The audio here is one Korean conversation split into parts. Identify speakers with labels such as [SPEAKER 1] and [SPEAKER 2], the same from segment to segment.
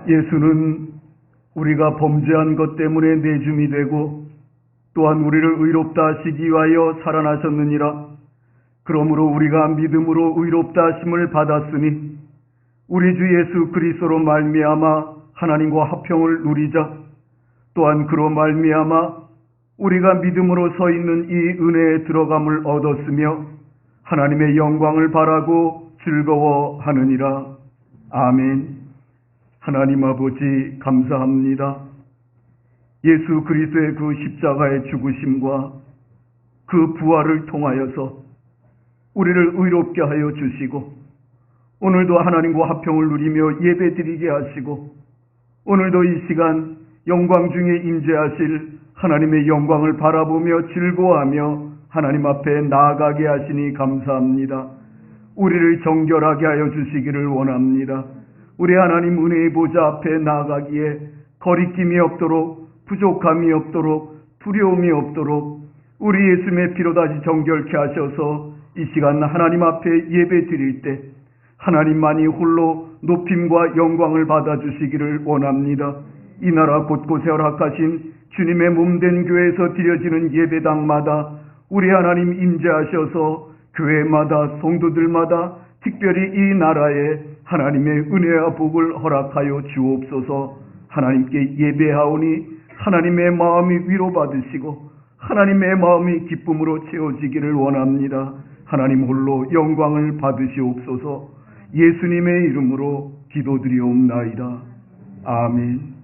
[SPEAKER 1] 예수는 우리가 범죄한 것 때문에 내줌이 되고 또한 우리를 의롭다 하시기 위하여 살아나셨느니라. 그러므로 우리가 믿음으로 의롭다 하심을 받았으니 우리 주 예수 그리스도로 말미암아 하나님과 화평을 누리자. 또한 그로 말미암아 우리가 믿음으로 서 있는 이 은혜에 들어감을 얻었으며 하나님의 영광을 바라고 즐거워하느니라. 아멘. 하나님 아버지 감사합니다. 예수 그리스도의 그 십자가의 죽으심과 그 부활을 통하여서 우리를 의롭게 하여 주시고 오늘도 하나님과 화평을 누리며 예배드리게 하시고 오늘도 이 시간 영광 중에 임재하실 하나님의 영광을 바라보며 즐거워하며 하나님 앞에 나아가게 하시니 감사합니다. 우리를 정결하게 하여 주시기를 원합니다. 우리 하나님 은혜의 보좌 앞에 나아가기에 거리낌이 없도록 부족함이 없도록 두려움이 없도록 우리 예수님의 피로 다시 정결케 하셔서 이 시간 하나님 앞에 예배 드릴 때 하나님만이 홀로 높임과 영광을 받아주시기를 원합니다. 이 나라 곳곳에 허락하신 주님의 몸된 교회에서 드려지는 예배당마다 우리 하나님 임재하셔서 교회마다 성도들마다 특별히 이 나라에 하나님의 은혜와 복을 허락하여 주옵소서. 하나님께 예배하오니 하나님의 마음이 위로받으시고 하나님의 마음이 기쁨으로 채워지기를 원합니다. 하나님 홀로 영광을 받으시옵소서. 예수님의 이름으로 기도드리옵나이다. 아멘.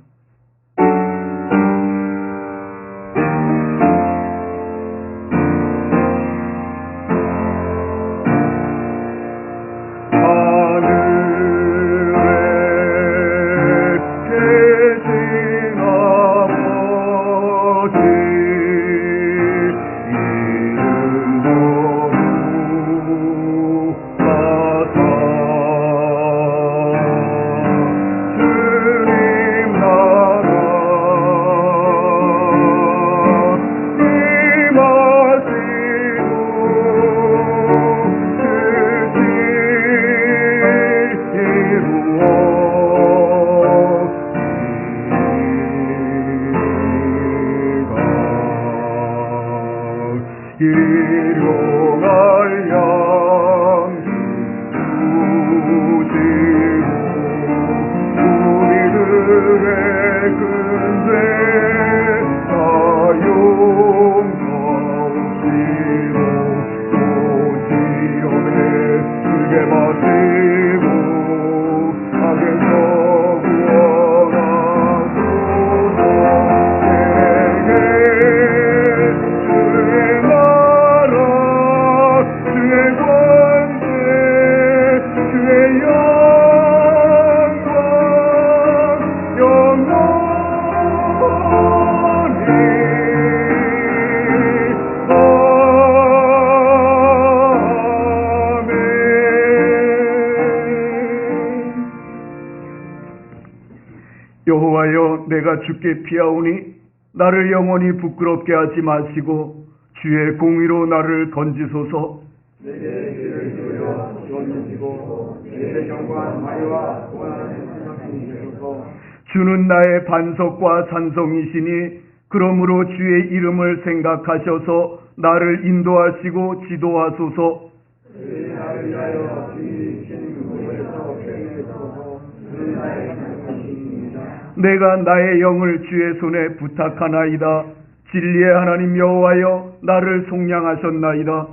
[SPEAKER 1] 여호와여, 내가 주께 피하오니 나를 영원히 부끄럽게 하지 마시고 주의 공의로 나를 건지소서.
[SPEAKER 2] 내게 귀를 기울여 주시고 내 경관 마리와 고난의 생각이 되소서.
[SPEAKER 1] 주는 나의 반석과 산성이시니 그러므로 주의 이름을 생각하셔서 나를 인도하시고 지도하소서.
[SPEAKER 2] 나를 위하여 주의 신문에서 회개하소서. 주는 나의 반석이십니다.
[SPEAKER 1] 내가 나의 영을 주의 손에 부탁하나이다. 진리의 하나님 여호와여, 나를 속량하셨나이다.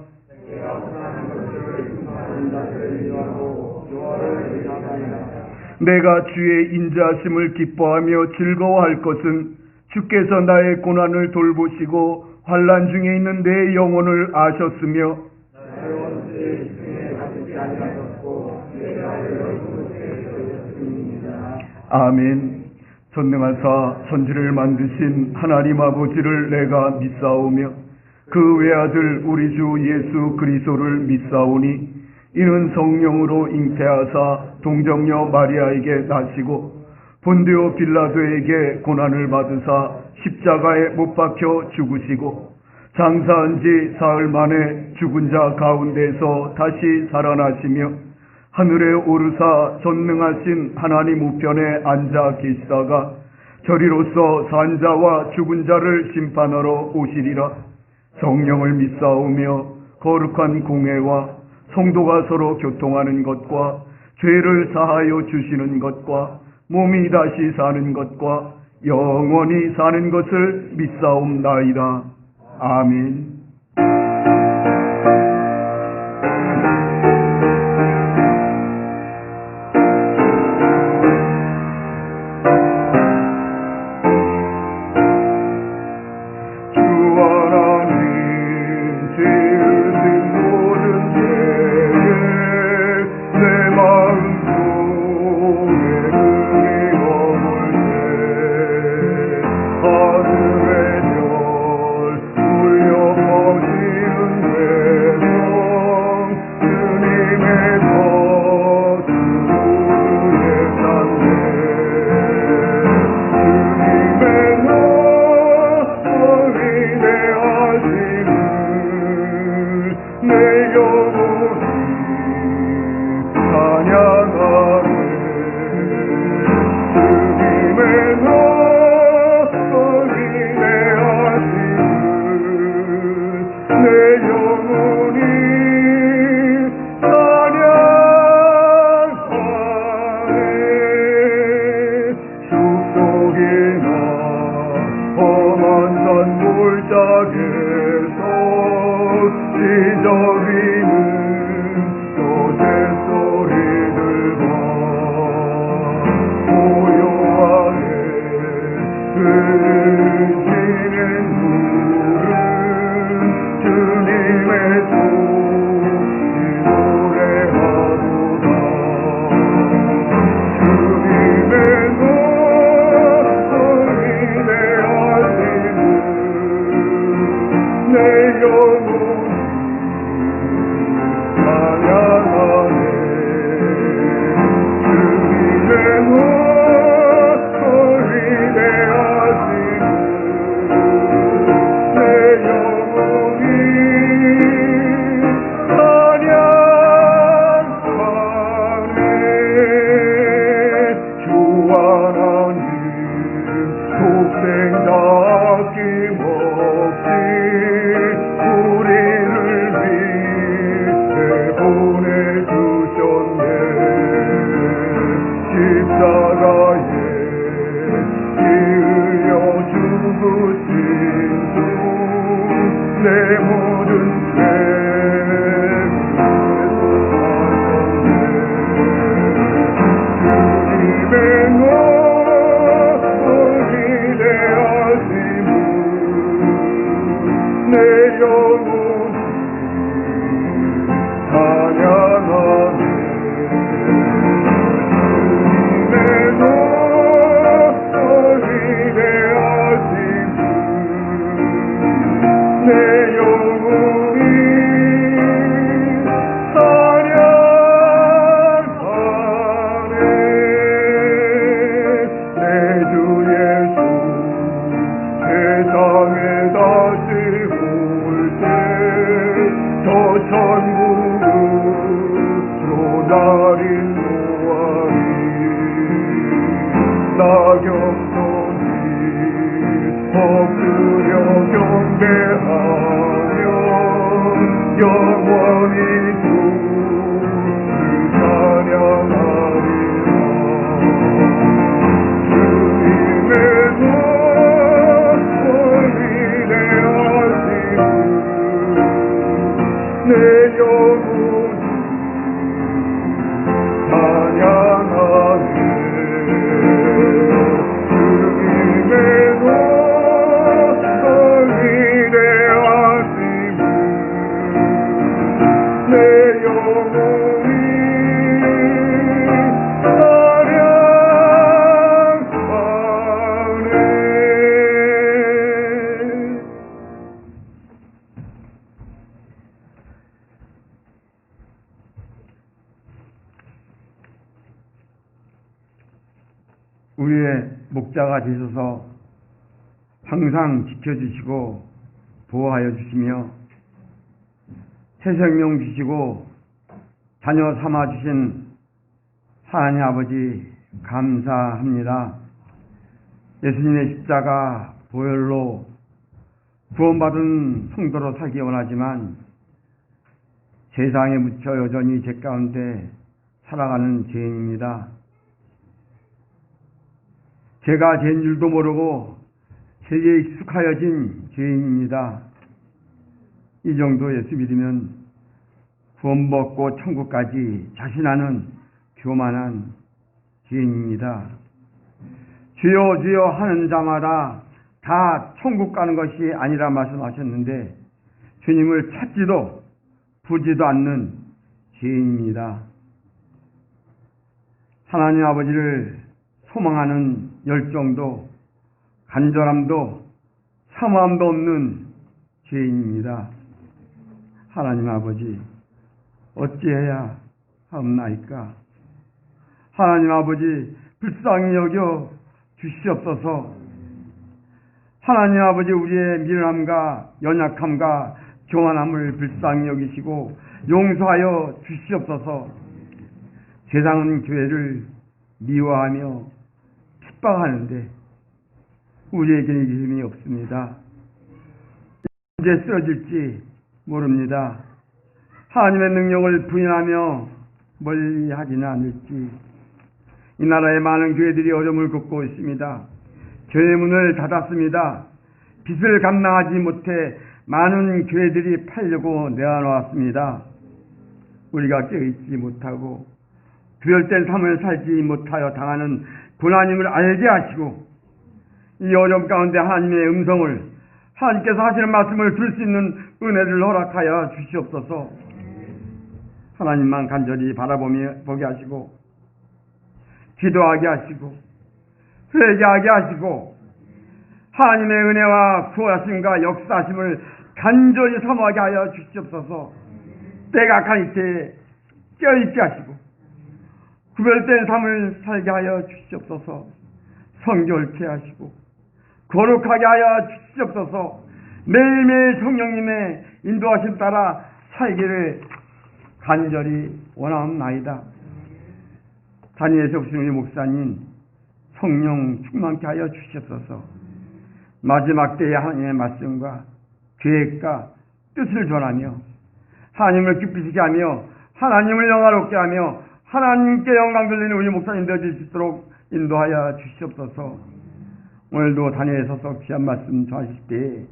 [SPEAKER 1] 내가 주의 인자하심을 기뻐하며 즐거워할 것은 주께서 나의 고난을 돌보시고 환난 중에 있는 내 영혼을 아셨으며 아멘. 전능하사 천지를 만드신 하나님 아버지를 내가 믿사오며 그 외아들 우리 주 예수 그리스도를 믿사오니 이는 성령으로 잉태하사 동정녀 마리아에게 나시고 본디오 빌라도에게 고난을 받으사 십자가에 못 박혀 죽으시고 장사한 지 사흘 만에 죽은 자 가운데서 다시 살아나시며 하늘에 오르사 전능하신 하나님 우편에 앉아 계시다가 저리로서 산자와 죽은 자를 심판하러 오시리라. 성령을 믿사오며 거룩한 공회와 성도가 서로 교통하는 것과 죄를 사하여 주시는 것과 몸이 다시 사는 것과 영원히 사는 것을 믿사옵나이다. 아멘. 우리의 목자가 되셔서 항상 지켜주시고 보호하여 주시며 새 생명 주시고 자녀 삼아 주신
[SPEAKER 3] 하나님 아버지 감사합니다. 예수님의 십자가 보혈로 구원받은 성도로 살기 원하지만 세상에 묻혀 여전히 죄 가운데 살아가는 죄인입니다. 제가 죄인 줄도 모르고 죄에 익숙하여진 죄인입니다. 이 정도 예수 믿으면 구원받고 천국까지 자신하는 교만한 죄인입니다. 주여 주여 하는 자마다 다 천국 가는 것이 아니라 말씀하셨는데 주님을 찾지도 보지도 않는 죄인입니다. 하나님 아버지를 소망하는 열정도 간절함도 사모함도 없는 죄인입니다. 하나님 아버지 어찌해야 하옵나이까? 하나님 아버지 불쌍히 여겨 주시옵소서. 하나님 아버지 우리의 미련함과 연약함과 교만함을 불쌍히 여기시고 용서하여 주시옵소서. 세상은 교회를 미워하며 핍박하는데 우리에게는 힘이 없습니다. 언제 쓰러질지 모릅니다. 하나님의 능력을 부인하며 멀리하지는 않을지. 이 나라의 많은 교회들이 어려움을 겪고 있습니다. 교회 문을 닫았습니다. 빚을 감당하지 못해 많은 교회들이 팔려고 내어놓았습니다. 우리가 깨어있지 못하고 구별된 삶을 살지 못하여 당하는 고난임을 알게 하시고 이 어려움 가운데 하나님의 음성을 하나님께서 하시는 말씀을 들을 수 있는 은혜를 허락하여 주시옵소서. 하나님만 간절히 바라보게 하시고 기도하게 하시고 회개하게 하시고 하나님의 은혜와 구하심과 역사하심을 간절히 사모하게 하여 주시옵소서. 때가 가니 때에 깨어있게 하시고 구별된 삶을 살게 하여 주시옵소서. 성결케 하시고 거룩하게 하여 주시옵소서. 매일매일 성령님의 인도하심 따라 살기를 간절히 원하옵나이다. 단위에서 오신 우리 목사님 성령 충만케 하여 주시옵소서. 마지막 때에 하나님의 말씀과 계획과 뜻을 전하며 하나님을 기쁘시게 하며 하나님을 영화롭게 하며 하나님께 영광 돌리는 우리 목사님 되어질 수 있도록 인도하여 주시옵소서. 오늘도 단위에 서서 귀한 말씀 전하실 때에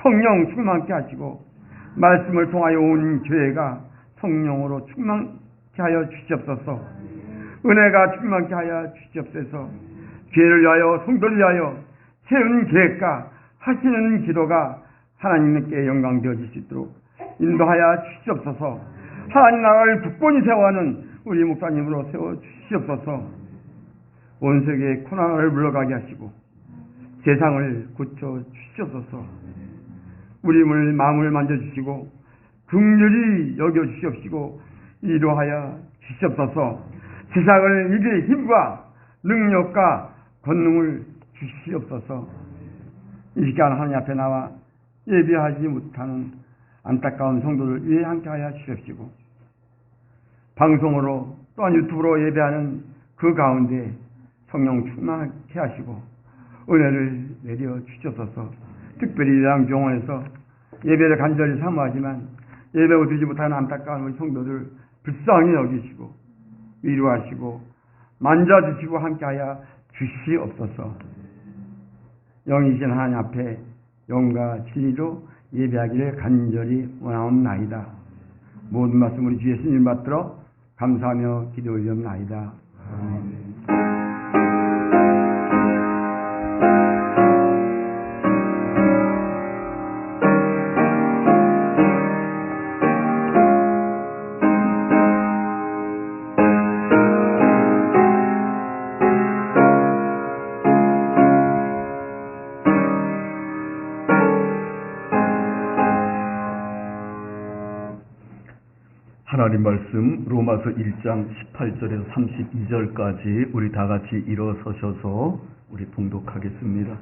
[SPEAKER 3] 성령 충만케 하시고 말씀을 통하여 온 교회가 성령으로 충만케 하여 주시옵소서. 은혜가 충만케 하여 주시옵소서. 교회를 위하여 성도를 위하여 세우는 계획과 하시는 기도가 하나님께 영광 되어질 수 있도록 인도하여 주시옵소서. 하나님 나라를 굳건히 세워가는 우리 목사님으로 세워 주시옵소서. 온 세계의 코로나를 물러가게 하시고 세상을 고쳐 주시옵소서. 우리 마음을 만져주시고 긍휼히 여겨주시옵시고 이루하여 주시옵소서. 세상을 이길 힘과 능력과 권능을 주시옵소서. 이 시간 하나님 앞에 나와 예배하지 못하는 안타까운 성도를 위해 함께하여 주시옵시고 방송으로 또한 유튜브로 예배하는 그 가운데 성령 충만케 하시고 은혜를 내려 주시옵소서. 특별히 양병원에서 예배를 간절히 사모하지만 예배를 드리지 못하는 안타까운 우리 성도들 불쌍히 여기시고 위로하시고 만져주시고 함께하여 주시옵소서. 영이신 하나님 앞에 영과 진리로 예배하기를 간절히 원하옵나이다. 모든 말씀 우리 주 예수님 받들어 감사하며 기도 올리옵나이다. 아멘.
[SPEAKER 1] 하나님 말씀 로마서 1장 18절에서 32절까지 우리 다 같이 일어서셔서 우리 봉독하겠습니다.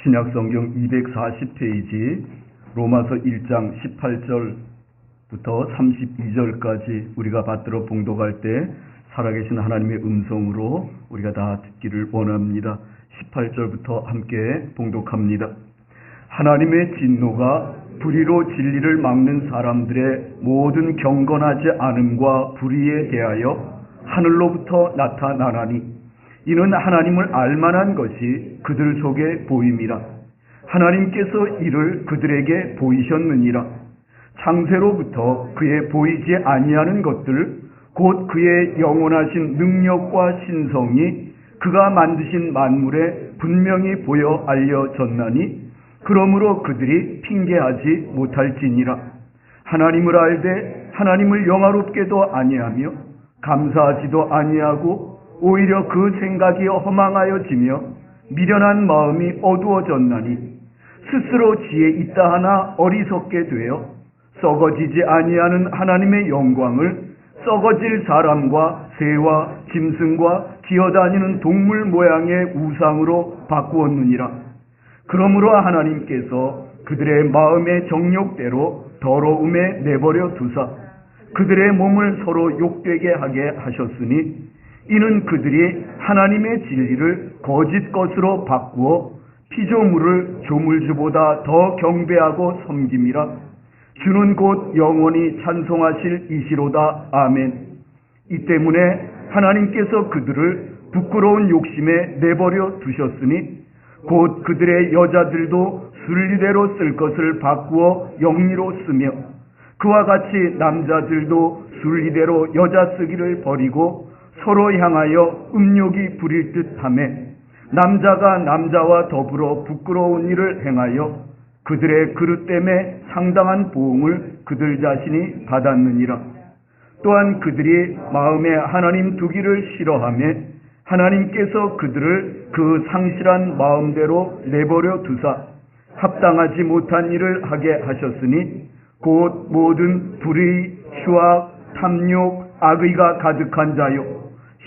[SPEAKER 1] 신약성경 240페이지 로마서 1장 18절부터 32절까지 우리가 받들어 봉독할 때 살아계신 하나님의 음성으로 우리가 다 듣기를 원합니다. 18절부터 함께 봉독합니다. 하나님의 진노가 불의로 진리를 막는 사람들의 모든 경건하지 않음과 불의에 대하여 하늘로부터 나타나나니 이는 하나님을 알만한 것이 그들 속에 보임이라. 하나님께서 이를 그들에게 보이셨느니라. 창세로부터 그의 보이지 아니하는 것들 곧 그의 영원하신 능력과 신성이 그가 만드신 만물에 분명히 보여 알려졌나니 그러므로 그들이 핑계하지 못할지니라. 하나님을 알되 하나님을 영화롭게도 아니하며 감사하지도 아니하고 오히려 그 생각이 허망하여지며 미련한 마음이 어두워졌나니 스스로 지혜 있다 하나 어리석게 되어 썩어지지 아니하는 하나님의 영광을 썩어질 사람과 새와 짐승과 기어다니는 동물 모양의 우상으로 바꾸었느니라. 그러므로 하나님께서 그들의 마음의 정욕대로 더러움에 내버려 두사 그들의 몸을 서로 욕되게 하게 하셨으니 이는 그들이 하나님의 진리를 거짓 것으로 바꾸어 피조물을 조물주보다 더 경배하고 섬김이라. 주는 곧 영원히 찬송하실 이시로다. 아멘. 이 때문에 하나님께서 그들을 부끄러운 욕심에 내버려 두셨으니 곧 그들의 여자들도 순리대로 쓸 것을 바꾸어 영리로 쓰며 그와 같이 남자들도 순리대로 여자 쓰기를 버리고 서로 향하여 음욕이 부릴 듯하며 남자가 남자와 더불어 부끄러운 일을 행하여 그들의 그릇 때문에 상당한 보응을 그들 자신이 받았느니라. 또한 그들이 마음에 하나님 두기를 싫어하며 하나님께서 그들을 그 상실한 마음대로 내버려 두사 합당하지 못한 일을 하게 하셨으니 곧 모든 불의, 추악, 탐욕, 악의가 가득한 자요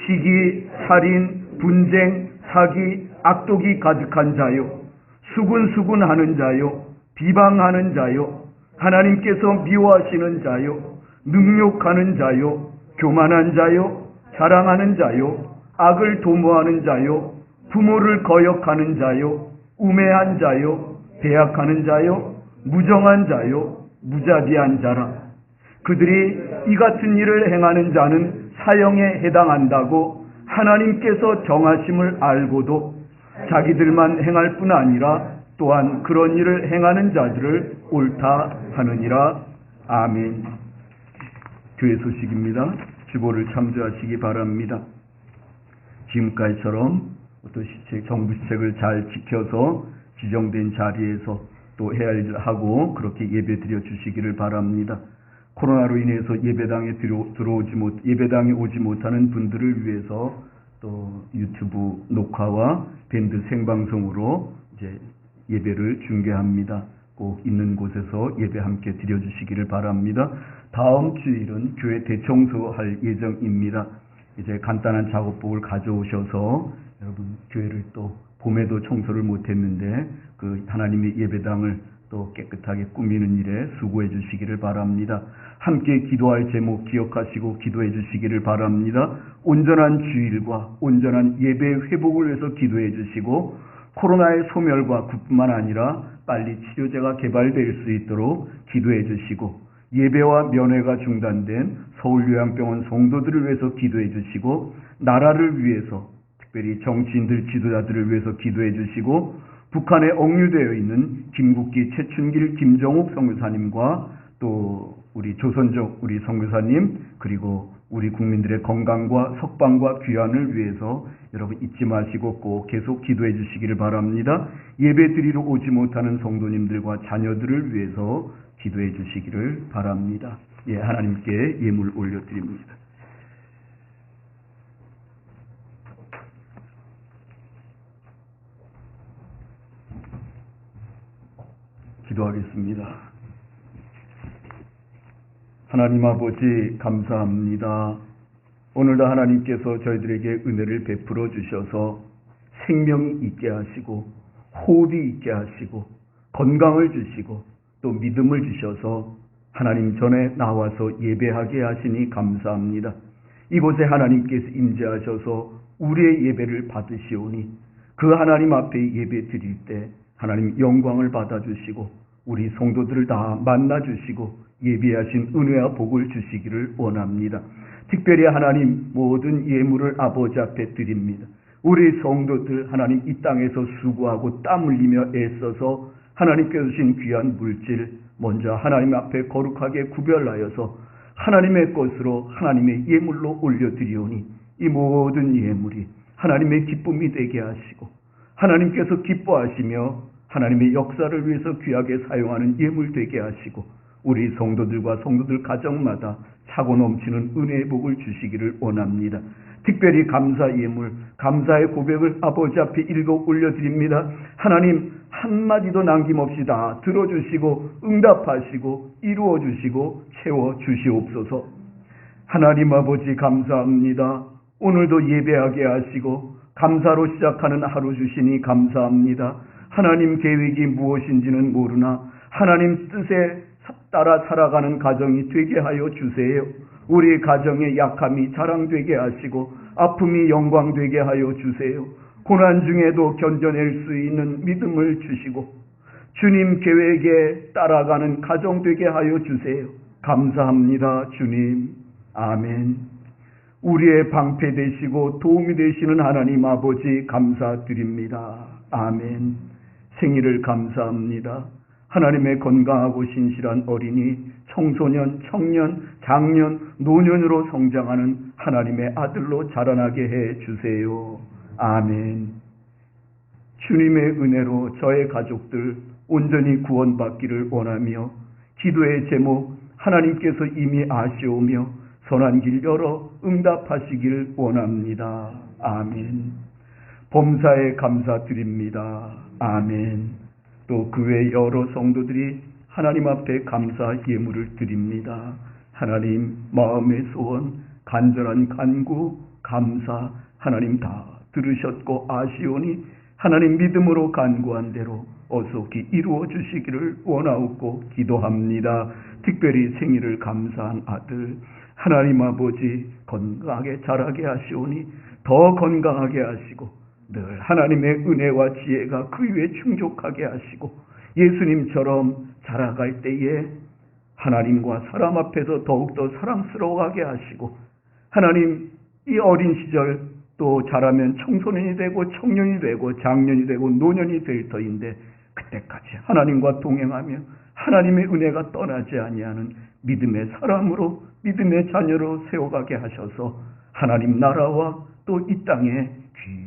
[SPEAKER 1] 시기, 살인, 분쟁, 사기, 악독이 가득한 자요 수군수군하는 자요 비방하는 자요 하나님께서 미워하시는 자요 능욕하는 자요 교만한 자요 자랑하는 자요 악을 도모하는 자요 부모를 거역하는 자요 우매한 자요 배약하는 자요 무정한 자요 무자비한 자라. 그들이 이 같은 일을 행하는 자는 사형에 해당한다고 하나님께서 정하심을 알고도 자기들만 행할 뿐 아니라 또한 그런 일을 행하는 자들을 옳다 하느니라. 아멘. 교회 소식입니다. 주보를 참조하시기 바랍니다. 지금까지처럼 또 정부 시책을 잘 지켜서 지정된 자리에서 또 해야 할 일을 하고 그렇게 예배 드려 주시기를 바랍니다. 코로나로 인해서 예배당에 오지 못하는 분들을 위해서 또 유튜브 녹화와 밴드 생방송으로 이제 예배를 중계합니다. 꼭 있는 곳에서 예배 함께 드려 주시기를 바랍니다. 다음 주일은 교회 대청소할 예정입니다. 이제 간단한 작업복을 가져오셔서 여러분 교회를 또 봄에도 청소를 못했는데 그 하나님의 예배당을 또 깨끗하게 꾸미는 일에 수고해 주시기를 바랍니다. 함께 기도할 제목 기억하시고 기도해 주시기를 바랍니다. 온전한 주일과 온전한 예배 회복을 위해서 기도해 주시고 코로나의 소멸과 그뿐만 아니라 빨리 치료제가 개발될 수 있도록 기도해 주시고 예배와 면회가 중단된 서울요양병원 성도들을 위해서 기도해 주시고 나라를 위해서 특별히 정치인들 지도자들을 위해서 기도해 주시고 북한에 억류되어 있는 김국기, 최춘길, 김정욱 선교사님과 또 우리 조선족 우리 선교사님 그리고 우리 국민들의 건강과 석방과 귀환을 위해서 여러분 잊지 마시고 꼭 계속 기도해 주시기를 바랍니다. 예배 드리러 오지 못하는 성도님들과 자녀들을 위해서 기도해 주시기를 바랍니다. 예, 하나님께 예물 올려드립니다. 기도하겠습니다. 하나님 아버지 감사합니다. 오늘도 하나님께서 저희들에게 은혜를 베풀어 주셔서 생명이 있게 하시고 호흡이 있게 하시고 건강을 주시고 또 믿음을 주셔서 하나님 전에 나와서 예배하게 하시니 감사합니다. 이곳에 하나님께서 임재하셔서 우리의 예배를 받으시오니 그 하나님 앞에 예배 드릴 때 하나님 영광을 받아주시고 우리 성도들을 다 만나주시고 예비하신 은혜와 복을 주시기를 원합니다. 특별히 하나님 모든 예물을 아버지 앞에 드립니다. 우리 성도들 하나님 이 땅에서 수고하고 땀 흘리며 애써서 하나님께서 주신 귀한 물질 먼저 하나님 앞에 거룩하게 구별하여서 하나님의 것으로 하나님의 예물로 올려드리오니 이 모든 예물이 하나님의 기쁨이 되게 하시고 하나님께서 기뻐하시며 하나님의 역사를 위해서 귀하게 사용하는 예물 되게 하시고 우리 성도들과 성도들 가정마다 차고 넘치는 은혜의 복을 주시기를 원합니다. 특별히 감사 예물, 감사의 고백을 아버지 앞에 읽어 올려드립니다. 하나님 한마디도 남김없이 다 들어주시고 응답하시고 이루어주시고 채워주시옵소서. 하나님 아버지 감사합니다. 오늘도 예배하게 하시고 감사로 시작하는 하루 주시니 감사합니다. 하나님 계획이 무엇인지는 모르나 하나님 뜻에 따라 살아가는 가정이 되게 하여 주세요. 우리 가정의 약함이 자랑되게 하시고 아픔이 영광되게 하여 주세요. 고난 중에도 견뎌낼 수 있는 믿음을 주시고 주님 계획에 따라가는 가정 되게 하여 주세요. 감사합니다. 주님. 아멘. 우리의 방패 되시고 도움이 되시는 하나님 아버지 감사드립니다. 아멘. 생일을 감사합니다. 하나님의 건강하고 신실한 어린이, 청소년, 청년, 장년, 노년으로 성장하는 하나님의 아들로 자라나게 해 주세요. 아멘. 주님의 은혜로 저의 가족들 온전히 구원받기를 원하며 기도의 제목 하나님께서 이미 아시오며 선한 길 열어 응답하시길 원합니다. 아멘. 범사에 감사드립니다. 아멘. 또 그 외 여러 성도들이 하나님 앞에 감사 예물을 드립니다. 하나님 마음의 소원, 간절한 간구, 감사 하나님 다 들으셨고 아시오니 하나님 믿음으로 간구한 대로 어속히 이루어 주시기를 원하옵고 기도합니다. 특별히 생일을 감사한 아들 하나님 아버지 건강하게 자라게 하시오니 더 건강하게 하시고 늘 하나님의 은혜와 지혜가 그 위에 충족하게 하시고 예수님처럼 자라갈 때에 하나님과 사람 앞에서 더욱더 사랑스러워하게 하시고 하나님 이 어린 시절 또 자라면 청소년이 되고 청년이 되고 장년이 되고 노년이 될 터인데 그때까지 하나님과 동행하며 하나님의 은혜가 떠나지 아니하는 믿음의 사람으로 믿음의 자녀로 세워가게 하셔서 하나님 나라와 또 이 땅에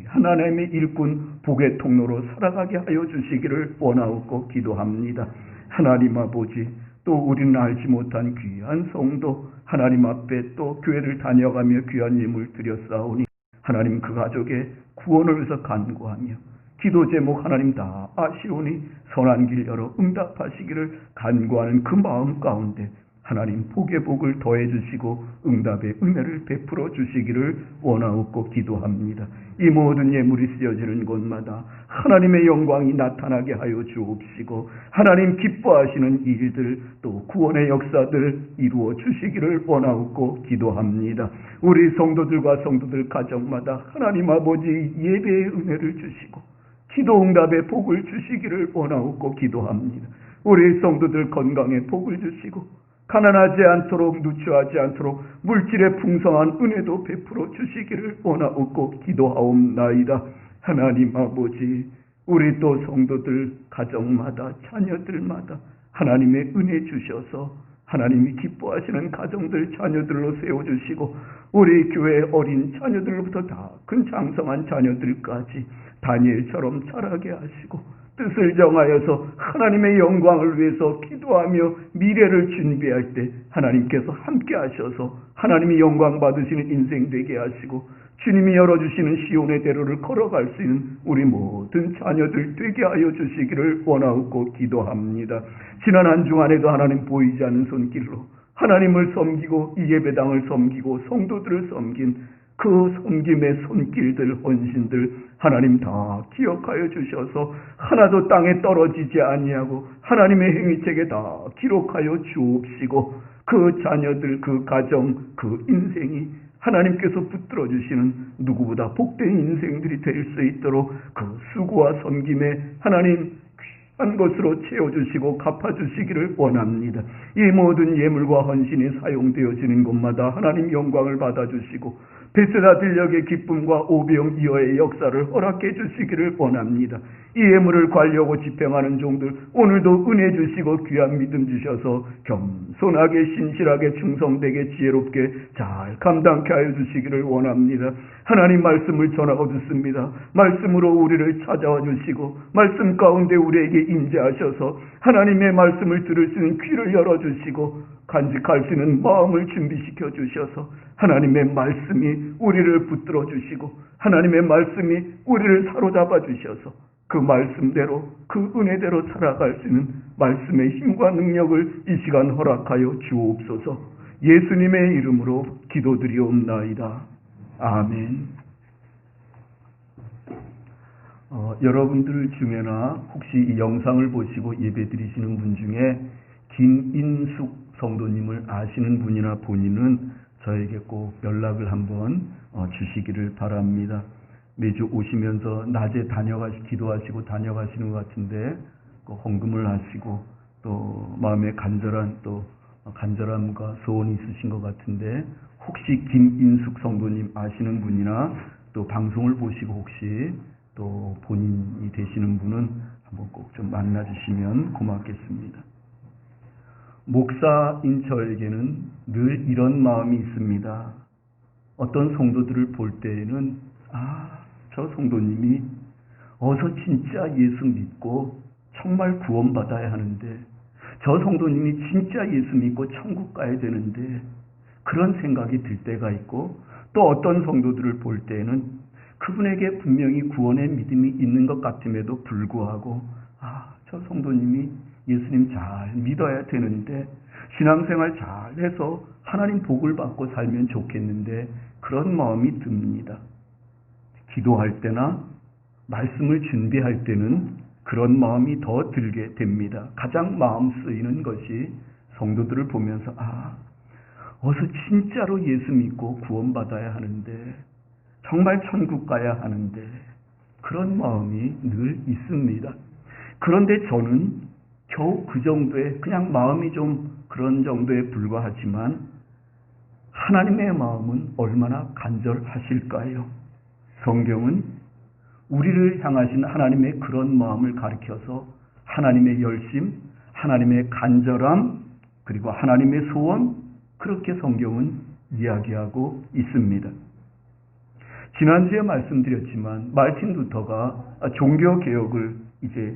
[SPEAKER 1] 하나님의 일꾼 복의 통로로 살아가게 하여 주시기를 원하옵고 기도합니다. 하나님 아버지 또 우리는 알지 못한 귀한 성도 하나님 앞에 또 교회를 다녀가며 귀한 예물 드렸사오니 하나님 그 가족의 구원을 위해서 간구하며 기도 제목 하나님 다 아시오니 선한 길 열어 응답하시기를 간구하는 그 마음 가운데 하나님 복의 복을 더해 주시고 응답의 은혜를 베풀어 주시기를 원하옵고 기도합니다. 이 모든 예물이 쓰여지는 곳마다 하나님의 영광이 나타나게 하여 주옵시고 하나님 기뻐하시는 일들 또 구원의 역사들 이루어 주시기를 원하옵고 기도합니다. 우리 성도들과 성도들 가정마다 하나님 아버지 예배의 은혜를 주시고 기도 응답의 복을 주시기를 원하옵고 기도합니다. 우리 성도들 건강에 복을 주시고 가난하지 않도록 누추하지 않도록 물질의 풍성한 은혜도 베풀어 주시기를 원하옵고 기도하옵나이다. 하나님 아버지 우리 또 성도들 가정마다 자녀들마다 하나님의 은혜 주셔서 하나님이 기뻐하시는 가정들 자녀들로 세워주시고 우리 교회 어린 자녀들로부터 다 큰 장성한 자녀들까지 다니엘처럼 자라게 하시고 뜻을 정하여서 하나님의 영광을 위해서 기도하며 미래를 준비할 때 하나님께서 함께 하셔서 하나님이 영광 받으시는 인생 되게 하시고 주님이 열어주시는 시온의 대로를 걸어갈 수 있는 우리 모든 자녀들 되게 하여 주시기를 원하옵고 기도합니다. 지난 한 주간에도 하나님 보이지 않는 손길로 하나님을 섬기고 이 예배당을 섬기고 성도들을 섬긴 그 섬김의 손길들, 헌신들 하나님 다 기억하여 주셔서 하나도 땅에 떨어지지 아니하고 하나님의 행위책에 다 기록하여 주옵시고 그 자녀들, 그 가정, 그 인생이 하나님께서 붙들어 주시는 누구보다 복된 인생들이 될 수 있도록 그 수고와 섬김에 하나님 한 것으로 채워주시고 갚아주시기를 원합니다. 이 모든 예물과 헌신이 사용되어지는 곳마다 하나님 영광을 받아주시고 베세다 들녘의 기쁨과 오병이어의 역사를 허락해 주시기를 원합니다. 이 예물을 관리하고 집행하는 종들 오늘도 은혜 주시고 귀한 믿음 주셔서 겸손하게 신실하게 충성되게 지혜롭게 잘 감당케 하여 주시기를 원합니다. 하나님 말씀을 전하고 듣습니다. 말씀으로 우리를 찾아와 주시고 말씀 가운데 우리에게 임재하셔서 하나님의 말씀을 들을 수 있는 귀를 열어주시고 간직할 수 있는 마음을 준비시켜 주셔서 하나님의 말씀이 우리를 붙들어 주시고 하나님의 말씀이 우리를 사로잡아 주셔서 그 말씀대로 그 은혜대로 살아갈 수 있는 말씀의 힘과 능력을 이 시간 허락하여 주옵소서. 예수님의 이름으로 기도드리옵나이다. 아멘. 여러분들 중에나 혹시 이 영상을 보시고 예배드리시는 분 중에 김인숙 성도님을 아시는 분이나 본인은 저에게 꼭 연락을 한번 주시기를 바랍니다. 매주 오시면서 낮에 기도하시고 다녀가시는 것 같은데 헌금을 하시고 또 마음에 간절함과 소원이 있으신 것 같은데 혹시 김인숙 성도님 아시는 분이나 또 방송을 보시고 혹시 또 본인이 되시는 분은 한번 꼭 좀 만나주시면 고맙겠습니다. 목사인 저에게는 늘 이런 마음이 있습니다. 어떤 성도들을 볼 때에는 저 성도님이 어서 진짜 예수 믿고 정말 구원받아야 하는데 저 성도님이 진짜 예수 믿고 천국 가야 되는데 그런 생각이 들 때가 있고 또 어떤 성도들을 볼 때에는 그분에게 분명히 구원의 믿음이 있는 것 같음에도 불구하고 저 성도님이 예수님 잘 믿어야 되는데 신앙생활 잘해서 하나님 복을 받고 살면 좋겠는데 그런 마음이 듭니다. 기도할 때나 말씀을 준비할 때는 그런 마음이 더 들게 됩니다. 가장 마음 쓰이는 것이 성도들을 보면서 어서 진짜로 예수 믿고 구원받아야 하는데 정말 천국 가야 하는데 그런 마음이 늘 있습니다. 그런데 저는 겨우 그 정도의 그냥 마음이 좀 그런 정도에 불과하지만 하나님의 마음은 얼마나 간절하실까요? 성경은 우리를 향하신 하나님의 그런 마음을 가리켜서 하나님의 열심, 하나님의 간절함, 그리고 하나님의 소원 그렇게 성경은 이야기하고 있습니다. 지난주에 말씀드렸지만 마르틴 루터가 종교개혁을 이제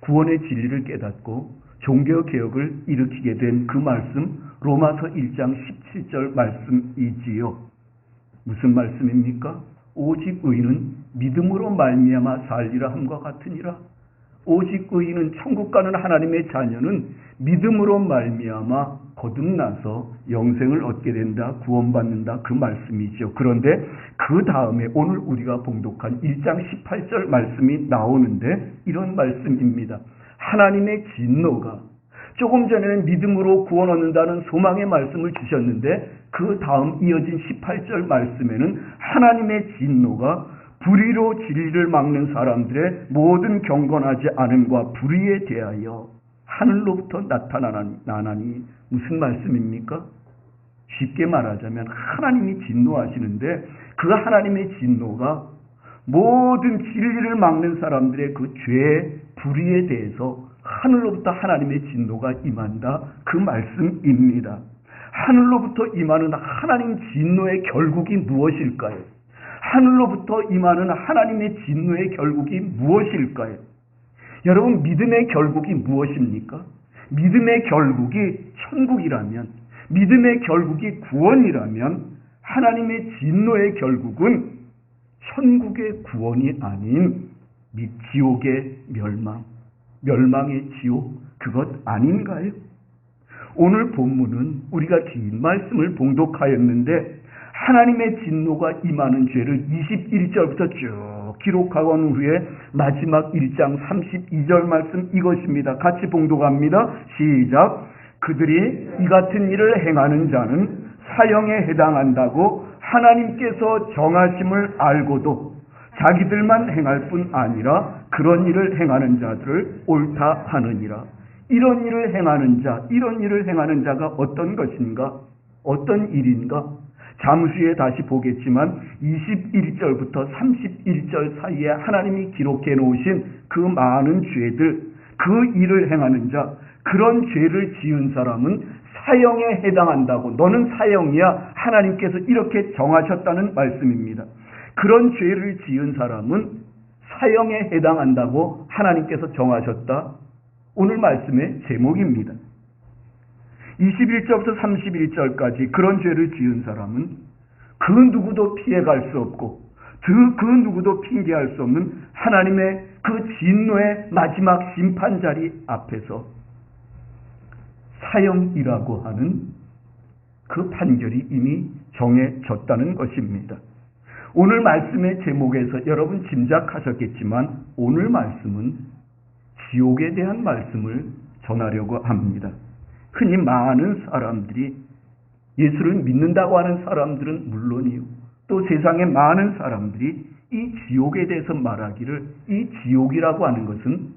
[SPEAKER 1] 구원의 진리를 깨닫고 종교개혁을 일으키게 된 그 말씀 로마서 1장 17절 말씀이지요. 무슨 말씀입니까? 오직 의인은 믿음으로 말미암아 살리라 함과 같으니라. 오직 의인은 천국 가는 하나님의 자녀는 믿음으로 말미암아 거듭나서 영생을 얻게 된다, 구원받는다 그 말씀이죠. 그런데 그 다음에 오늘 우리가 봉독한 1장 18절 말씀이 나오는데 이런 말씀입니다. 하나님의 진노가 조금 전에는 믿음으로 구원 얻는다는 소망의 말씀을 주셨는데 그 다음 이어진 18절 말씀에는 하나님의 진노가 불의로 진리를 막는 사람들의 모든 경건하지 않음과 불의에 대하여 하늘로부터 나타나니 무슨 말씀입니까? 쉽게 말하자면 하나님이 진노하시는데 그 하나님의 진노가 모든 진리를 막는 사람들의 그 죄, 불의에 대해서 하늘로부터 하나님의 진노가 임한다. 그 말씀입니다. 하늘로부터 임하는 하나님 진노의 결국이 무엇일까요? 하늘로부터 임하는 하나님의 진노의 결국이 무엇일까요? 여러분, 믿음의 결국이 무엇입니까? 믿음의 결국이 천국이라면, 믿음의 결국이 구원이라면 하나님의 진노의 결국은 천국의 구원이 아닌 지옥의 멸망의 지옥, 그것 아닌가요? 오늘 본문은 우리가 긴 말씀을 봉독하였는데 하나님의 진노가 임하는 죄를 21절부터 쭉 기록하고 온 후에 마지막 1장 32절 말씀 이것입니다. 같이 봉독합니다. 시작. 그들이 이 같은 일을 행하는 자는 사형에 해당한다고 하나님께서 정하심을 알고도 자기들만 행할 뿐 아니라 그런 일을 행하는 자들을 옳다 하느니라. 이런 일을 행하는 자가 어떤 것인가? 어떤 일인가? 잠시 후에 다시 보겠지만 21절부터 31절 사이에 하나님이 기록해 놓으신 그 많은 죄들, 그 일을 행하는 자, 그런 죄를 지은 사람은 사형에 해당한다고. 너는 사형이야. 하나님께서 이렇게 정하셨다는 말씀입니다. 그런 죄를 지은 사람은 사형에 해당한다고 하나님께서 정하셨다. 오늘 말씀의 제목입니다. 21절부터 31절까지 그런 죄를 지은 사람은 그 누구도 피해갈 수 없고 그 누구도 핑계할 수 없는 하나님의 그 진노의 마지막 심판 자리 앞에서 사형이라고 하는 그 판결이 이미 정해졌다는 것입니다. 오늘 말씀의 제목에서 여러분 짐작하셨겠지만 오늘 말씀은 지옥에 대한 말씀을 전하려고 합니다. 흔히 많은 사람들이 예수를 믿는다고 하는 사람들은 물론이요. 또 세상의 많은 사람들이 이 지옥에 대해서 말하기를 이 지옥이라고 하는 것은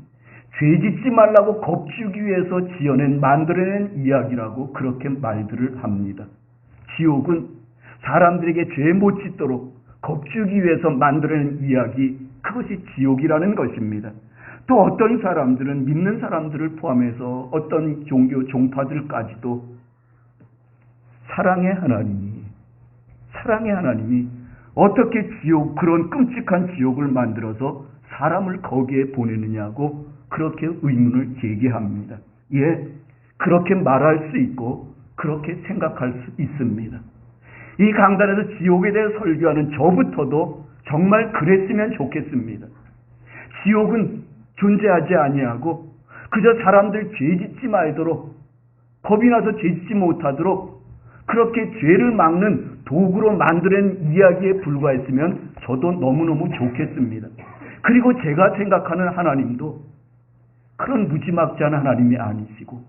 [SPEAKER 1] 죄 짓지 말라고 겁주기 위해서 만들어낸 이야기라고 그렇게 말들을 합니다. 지옥은 사람들에게 죄 못 짓도록 겁주기 위해서 만들어낸 이야기, 그것이 지옥이라는 것입니다. 또 어떤 사람들은 믿는 사람들을 포함해서 어떤 종교 종파들까지도 사랑의 하나님이 어떻게 그런 끔찍한 지옥을 만들어서 사람을 거기에 보내느냐고 그렇게 의문을 제기합니다. 예, 그렇게 말할 수 있고 그렇게 생각할 수 있습니다. 이 강단에서 지옥에 대해 설교하는 저부터도 정말 그랬으면 좋겠습니다. 지옥은 존재하지 아니하고 그저 사람들 죄짓지 말도록 겁이 나서 죄짓지 못하도록 그렇게 죄를 막는 도구로 만드는 이야기에 불과했으면 저도 너무너무 좋겠습니다. 그리고 제가 생각하는 하나님도 그런 무지막지한 하나님이 아니시고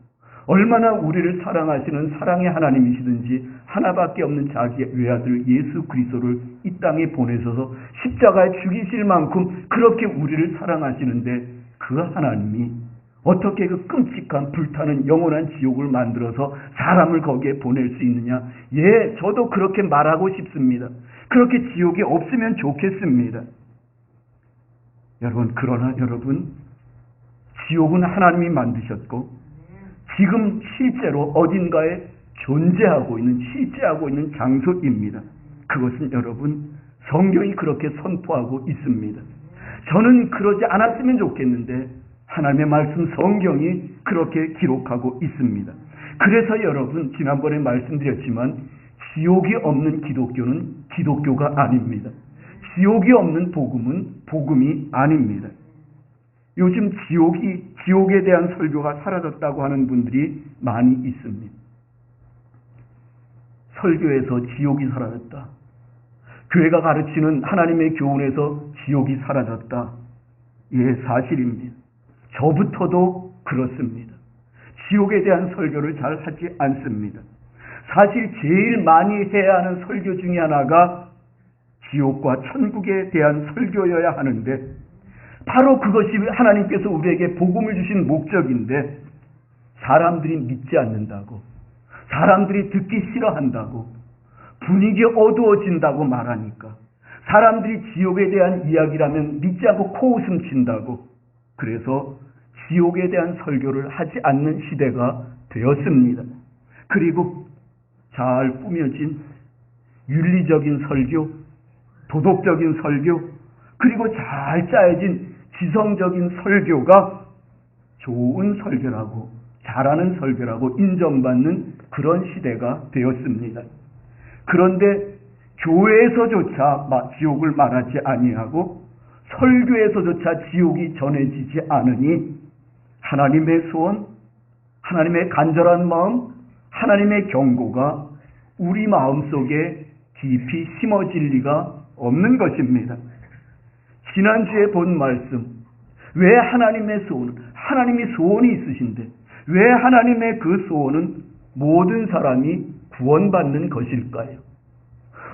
[SPEAKER 1] 얼마나 우리를 사랑하시는 사랑의 하나님이시든지 하나밖에 없는 자기 외아들 예수 그리스도를 이 땅에 보내셔서 십자가에 죽이실 만큼 그렇게 우리를 사랑하시는데 그 하나님이 어떻게 그 끔찍한 불타는 영원한 지옥을 만들어서 사람을 거기에 보낼 수 있느냐? 예, 저도 그렇게 말하고 싶습니다. 그렇게 지옥이 없으면 좋겠습니다. 그러나 여러분, 지옥은 하나님이 만드셨고 지금 실제로 어딘가에 존재하고 있는 장소입니다. 그것은 여러분, 성경이 그렇게 선포하고 있습니다. 저는 그러지 않았으면 좋겠는데 하나님의 말씀 성경이 그렇게 기록하고 있습니다. 그래서 여러분, 지난번에 말씀드렸지만 지옥이 없는 기독교는 기독교가 아닙니다. 지옥이 없는 복음은 복음이 아닙니다. 요즘 지옥에 대한 설교가 사라졌다고 하는 분들이 많이 있습니다. 설교에서 지옥이 사라졌다. 교회가 가르치는 하나님의 교훈에서 지옥이 사라졌다. 예, 사실입니다. 저부터도 그렇습니다. 지옥에 대한 설교를 잘 하지 않습니다. 사실 제일 많이 해야 하는 설교 중에 하나가 지옥과 천국에 대한 설교여야 하는데 바로 그것이 하나님께서 우리에게 복음을 주신 목적인데 사람들이 믿지 않는다고, 사람들이 듣기 싫어한다고, 분위기 어두워진다고 말하니까 사람들이 지옥에 대한 이야기라면 믿지 않고 코웃음 친다고, 그래서 지옥에 대한 설교를 하지 않는 시대가 되었습니다. 그리고 잘 꾸며진 윤리적인 설교, 도덕적인 설교, 그리고 잘 짜여진 지성적인 설교가 좋은 설교라고, 잘하는 설교라고 인정받는 그런 시대가 되었습니다. 그런데 교회에서조차 지옥을 말하지 아니하고 설교에서조차 지옥이 전해지지 않으니 하나님의 소원, 하나님의 간절한 마음, 하나님의 경고가 우리 마음속에 깊이 심어질 리가 없는 것입니다. 지난주에 본 말씀, 왜 하나님의 소원, 하나님이 소원이 있으신데 왜 하나님의 그 소원은 모든 사람이 구원받는 것일까요?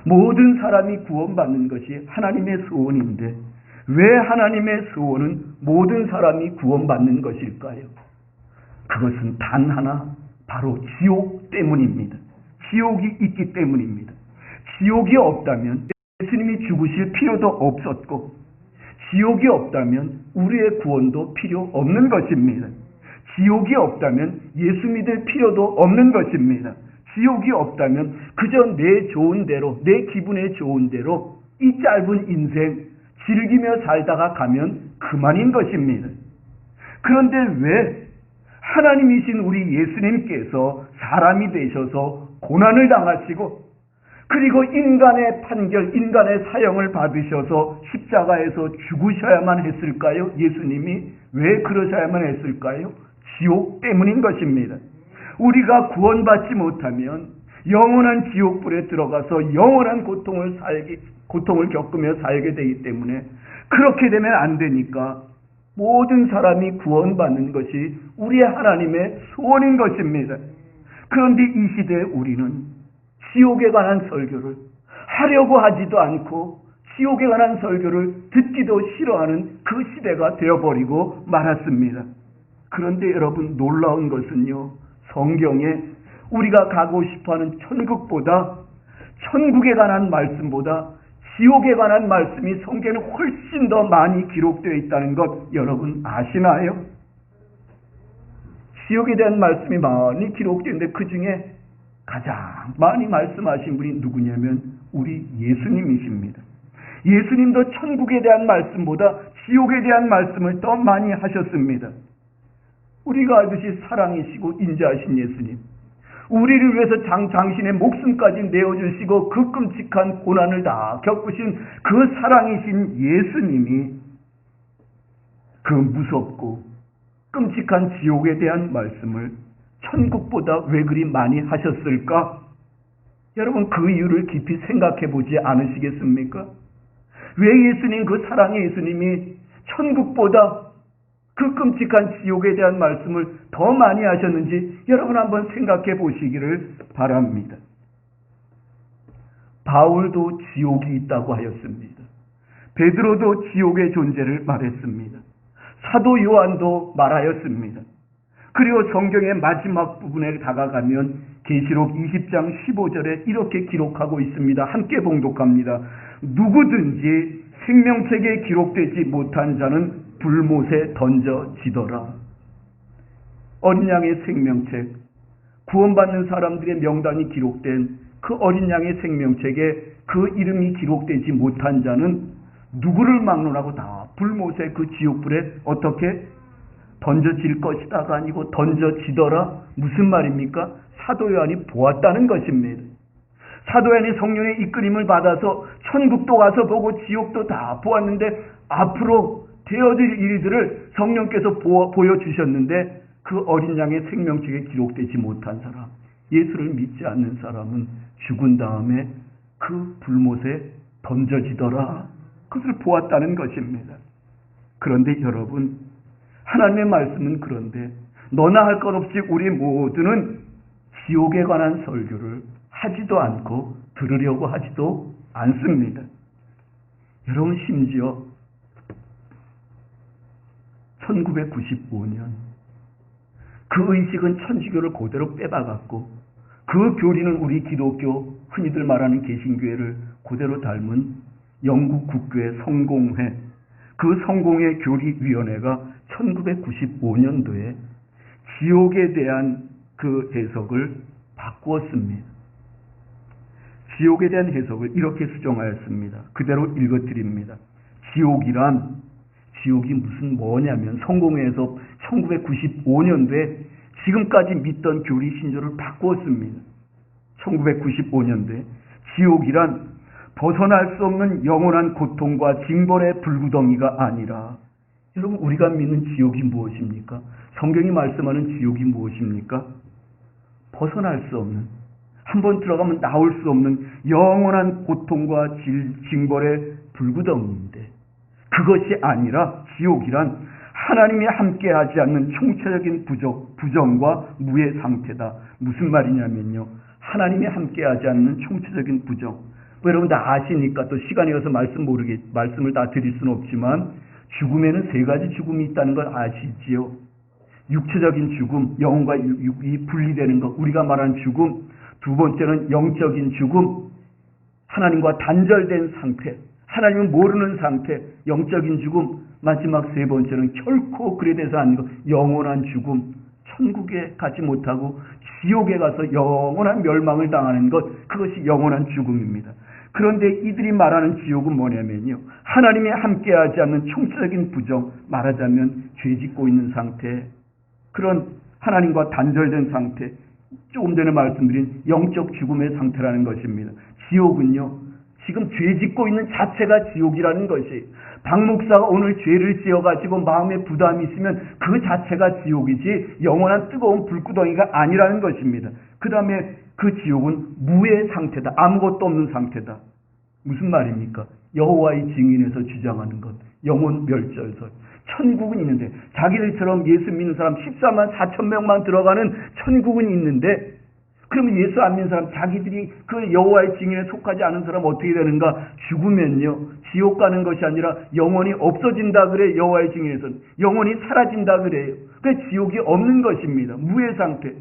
[SPEAKER 1] 모든 사람이 구원받는 것이 하나님의 소원인데 왜 하나님의 소원은 모든 사람이 구원받는 것일까요? 그것은 단 하나, 바로 지옥 때문입니다. 지옥이 있기 때문입니다. 지옥이 없다면 예수님이 죽으실 필요도 없었고 지옥이 없다면 우리의 구원도 필요 없는 것입니다. 지옥이 없다면 예수 믿을 필요도 없는 것입니다. 지옥이 없다면 그저 내 좋은 대로, 내 기분에 좋은 대로 이 짧은 인생 즐기며 살다가 가면 그만인 것입니다. 그런데 왜 하나님이신 우리 예수님께서 사람이 되셔서 고난을 당하시고 그리고 인간의 판결, 인간의 사형을 받으셔서 십자가에서 죽으셔야만 했을까요? 예수님이 왜 그러셔야만 했을까요? 지옥 때문인 것입니다. 우리가 구원받지 못하면 영원한 지옥불에 들어가서 영원한 고통을 겪으며 살게 되기 때문에 그렇게 되면 안 되니까 모든 사람이 구원받는 것이 우리의 하나님의 소원인 것입니다. 그런데 이 시대에 우리는 지옥에 관한 설교를 하려고 하지도 않고 지옥에 관한 설교를 듣기도 싫어하는 그 시대가 되어버리고 말았습니다. 그런데 여러분, 놀라운 것은요, 성경에 우리가 가고 싶어하는 천국보다, 천국에 관한 말씀보다 지옥에 관한 말씀이 성경에 훨씬 더 많이 기록되어 있다는 것 여러분 아시나요? 지옥에 대한 말씀이 많이 기록되어 있는데 그 중에 가장 많이 말씀하신 분이 누구냐면 우리 예수님이십니다. 예수님도 천국에 대한 말씀보다 지옥에 대한 말씀을 더 많이 하셨습니다. 우리가 알듯이 사랑이시고 인자하신 예수님, 우리를 위해서 당신의 목숨까지 내어주시고 그 끔찍한 고난을 다 겪으신 그 사랑이신 예수님이 그 무섭고 끔찍한 지옥에 대한 말씀을 천국보다 왜 그리 많이 하셨을까? 여러분, 그 이유를 깊이 생각해 보지 않으시겠습니까? 왜 예수님, 그 사랑의 예수님이 천국보다 그 끔찍한 지옥에 대한 말씀을 더 많이 하셨는지 여러분 한번 생각해 보시기를 바랍니다. 바울도 지옥이 있다고 하였습니다. 베드로도 지옥의 존재를 말했습니다. 사도 요한도 말하였습니다. 그리고 성경의 마지막 부분에 다가가면 계시록 20장 15절에 이렇게 기록하고 있습니다. 함께 봉독합니다. 누구든지 생명책에 기록되지 못한 자는 불못에 던져지더라. 어린 양의 생명책, 구원받는 사람들의 명단이 기록된 그 어린 양의 생명책에 그 이름이 기록되지 못한 자는 누구를 막론하고 다 불못에 그 지옥불에 어떻게 던져질 것이다가 아니고 던져지더라. 무슨 말입니까? 사도 요한이 보았다는 것입니다. 사도 요한이 성령의 이끌림을 받아서 천국도 가서 보고 지옥도 다 보았는데 앞으로 되어질 일들을 성령께서 보여주셨는데 그 어린 양의 생명책에 기록되지 못한 사람, 예수를 믿지 않는 사람은 죽은 다음에 그 불못에 던져지더라. 그것을 보았다는 것입니다. 그런데 여러분, 하나님의 말씀은 그런데 너나 할 것 없이 우리 모두는 지옥에 관한 설교를 하지도 않고 들으려고 하지도 않습니다. 여러분, 심지어 1995년 그 의식은 천주교를 그대로 빼박았고 그 교리는 우리 기독교, 흔히들 말하는 개신교회를 그대로 닮은 영국 국교의 성공회, 그 성공회 교리위원회가 1995년도에 지옥에 대한 그 해석을 바꾸었습니다. 지옥에 대한 해석을 이렇게 수정하였습니다. 그대로 읽어드립니다. 지옥이 무슨 뭐냐면 성공회에서 1995년도에 지금까지 믿던 교리 신조를 바꾸었습니다. 1995년도에 지옥이란 벗어날 수 없는 영원한 고통과 징벌의 불구덩이가 아니라, 여러분, 우리가 믿는 지옥이 무엇입니까? 성경이 말씀하는 지옥이 무엇입니까? 벗어날 수 없는, 한번 들어가면 나올 수 없는 영원한 고통과 징벌의 불구덩이인데, 그것이 아니라 지옥이란 하나님이 함께하지 않는 총체적인 부정과 무의 상태다. 무슨 말이냐면요, 하나님이 함께하지 않는 총체적인 부정. 여러분 다 아시니까 또 시간이 어서 말씀을 다 드릴 수는 없지만, 죽음에는 세 가지 죽음이 있다는 걸 아시지요. 육체적인 죽음, 영혼과 육이 분리되는 것, 우리가 말하는 죽음. 두 번째는 영적인 죽음, 하나님과 단절된 상태, 하나님을 모르는 상태, 영적인 죽음. 마지막 세 번째는 결코 그래 돼서 안 것, 영원한 죽음, 천국에 가지 못하고 지옥에 가서 영원한 멸망을 당하는 것, 그것이 영원한 죽음입니다. 그런데 이들이 말하는 지옥은 뭐냐면요, 하나님이 함께하지 않는 총체적인 부정, 말하자면 죄 짓고 있는 상태, 그런 하나님과 단절된 상태, 조금 전에 말씀드린 영적 죽음의 상태라는 것입니다. 지옥은요, 지금 죄 짓고 있는 자체가 지옥이라는 것이, 박 목사가 오늘 죄를 지어가지고 마음에 부담이 있으면 그 자체가 지옥이지 영원한 뜨거운 불구덩이가 아니라는 것입니다. 그 다음에 그 지옥은 무의 상태다. 아무것도 없는 상태다. 무슨 말입니까? 여호와의 증인에서 주장하는 것, 영혼 멸절설. 천국은 있는데, 자기들처럼 예수 믿는 사람 14만 4천 명만 들어가는 천국은 있는데, 그러면 예수 안 믿는 사람, 자기들이 그 여호와의 증인에 속하지 않은 사람 어떻게 되는가? 죽으면요, 지옥 가는 것이 아니라 영원히 없어진다 그래. 여호와의 증인에서는 영원히 사라진다 그래요. 그 지옥이 없는 것입니다. 무의 상태.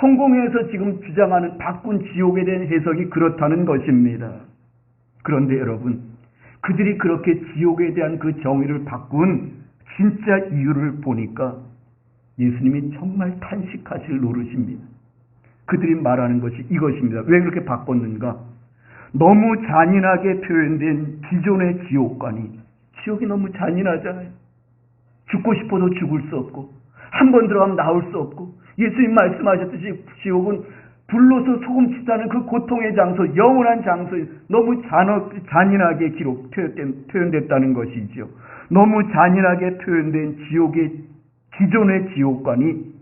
[SPEAKER 1] 성공회에서 지금 주장하는 바꾼 지옥에 대한 해석이 그렇다는 것입니다. 그런데 여러분, 그들이 그렇게 지옥에 대한 그 정의를 바꾼 진짜 이유를 보니까 예수님이 정말 탄식하실 노릇입니다. 그들이 말하는 것이 이것입니다. 왜 그렇게 바꿨는가? 너무 잔인하게 표현된 기존의 지옥관이, 지옥이 너무 잔인하잖아요. 죽고 싶어도 죽을 수 없고, 한 번 들어가면 나올 수 없고, 예수님 말씀하셨듯이 지옥은 불로서 소금 치다는 그 고통의 장소, 영원한 장소에 너무 잔인하게 표현됐다는 것이죠. 너무 잔인하게 표현된 지옥의 기존의 지옥관이,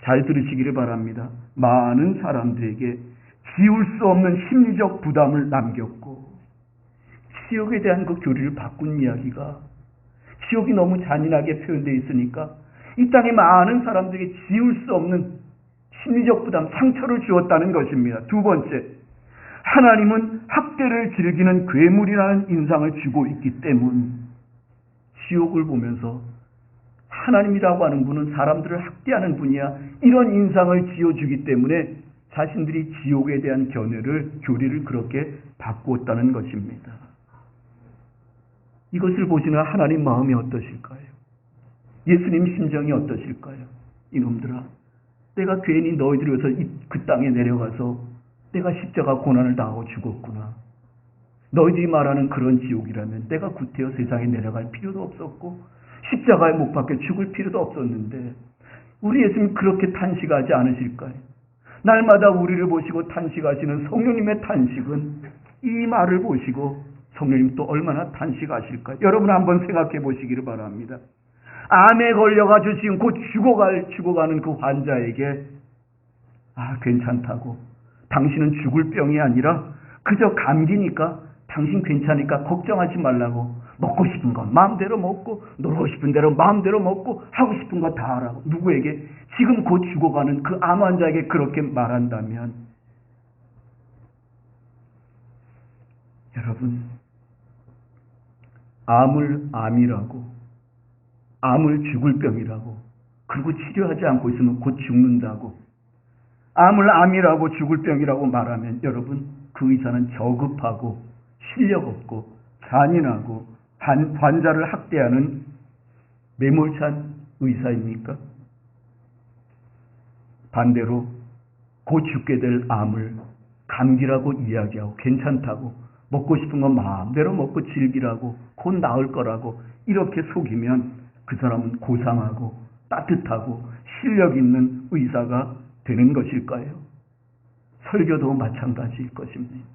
[SPEAKER 1] 잘 들으시기를 바랍니다, 많은 사람들에게 지울 수 없는 심리적 부담을 남겼고, 지옥에 대한 그 교리를 바꾼 이야기가, 지옥이 너무 잔인하게 표현되어 있으니까 이 땅에 많은 사람들에게 지울 수 없는 심리적 부담, 상처를 주었다는 것입니다. 두 번째, 하나님은 학대를 즐기는 괴물이라는 인상을 주고 있기 때문, 지옥을 보면서 하나님이라고 하는 분은 사람들을 학대하는 분이야, 이런 인상을 지어주기 때문에 자신들이 지옥에 대한 교리를 그렇게 바꾸었다는 것입니다. 이것을 보시는 하나님 마음이 어떠실까요? 예수님 심정이 어떠실까요? 이놈들아, 내가 괜히 너희들 위해서 그 땅에 내려가서 내가 십자가 고난을 당하고 죽었구나. 너희들이 말하는 그런 지옥이라면 내가 구태여 세상에 내려갈 필요도 없었고 십자가에 못 박혀 죽을 필요도 없었는데, 우리 예수님 그렇게 탄식하지 않으실까요? 날마다 우리를 보시고 탄식하시는 성령님의 탄식은, 이 말을 보시고 성령님 또 얼마나 탄식하실까요? 여러분 한번 생각해 보시기를 바랍니다. 암에 걸려가지고 지금 곧 죽어가는 그 환자에게, 괜찮다고, 당신은 죽을 병이 아니라 그저 감기니까 당신 괜찮으니까 걱정하지 말라고, 먹고 싶은 건 마음대로 먹고, 놀고 싶은 대로 마음대로 먹고, 하고 싶은 거 다 하라고, 누구에게? 지금 곧 죽어가는 그 암 환자에게 그렇게 말한다면, 여러분, 암을 암이라고, 암을 죽을 병이라고, 그리고 치료하지 않고 있으면 곧 죽는다고, 암을 암이라고 죽을 병이라고 말하면, 여러분, 그 의사는 저급하고 실력 없고 잔인하고 환자를 학대하는 매몰찬 의사입니까? 반대로 곧 죽게 될 암을 감기라고 이야기하고 괜찮다고, 먹고 싶은 건 마음대로 먹고 즐기라고, 곧 나을 거라고 이렇게 속이면 그 사람은 고상하고 따뜻하고 실력 있는 의사가 되는 것일까요? 설교도 마찬가지일 것입니다.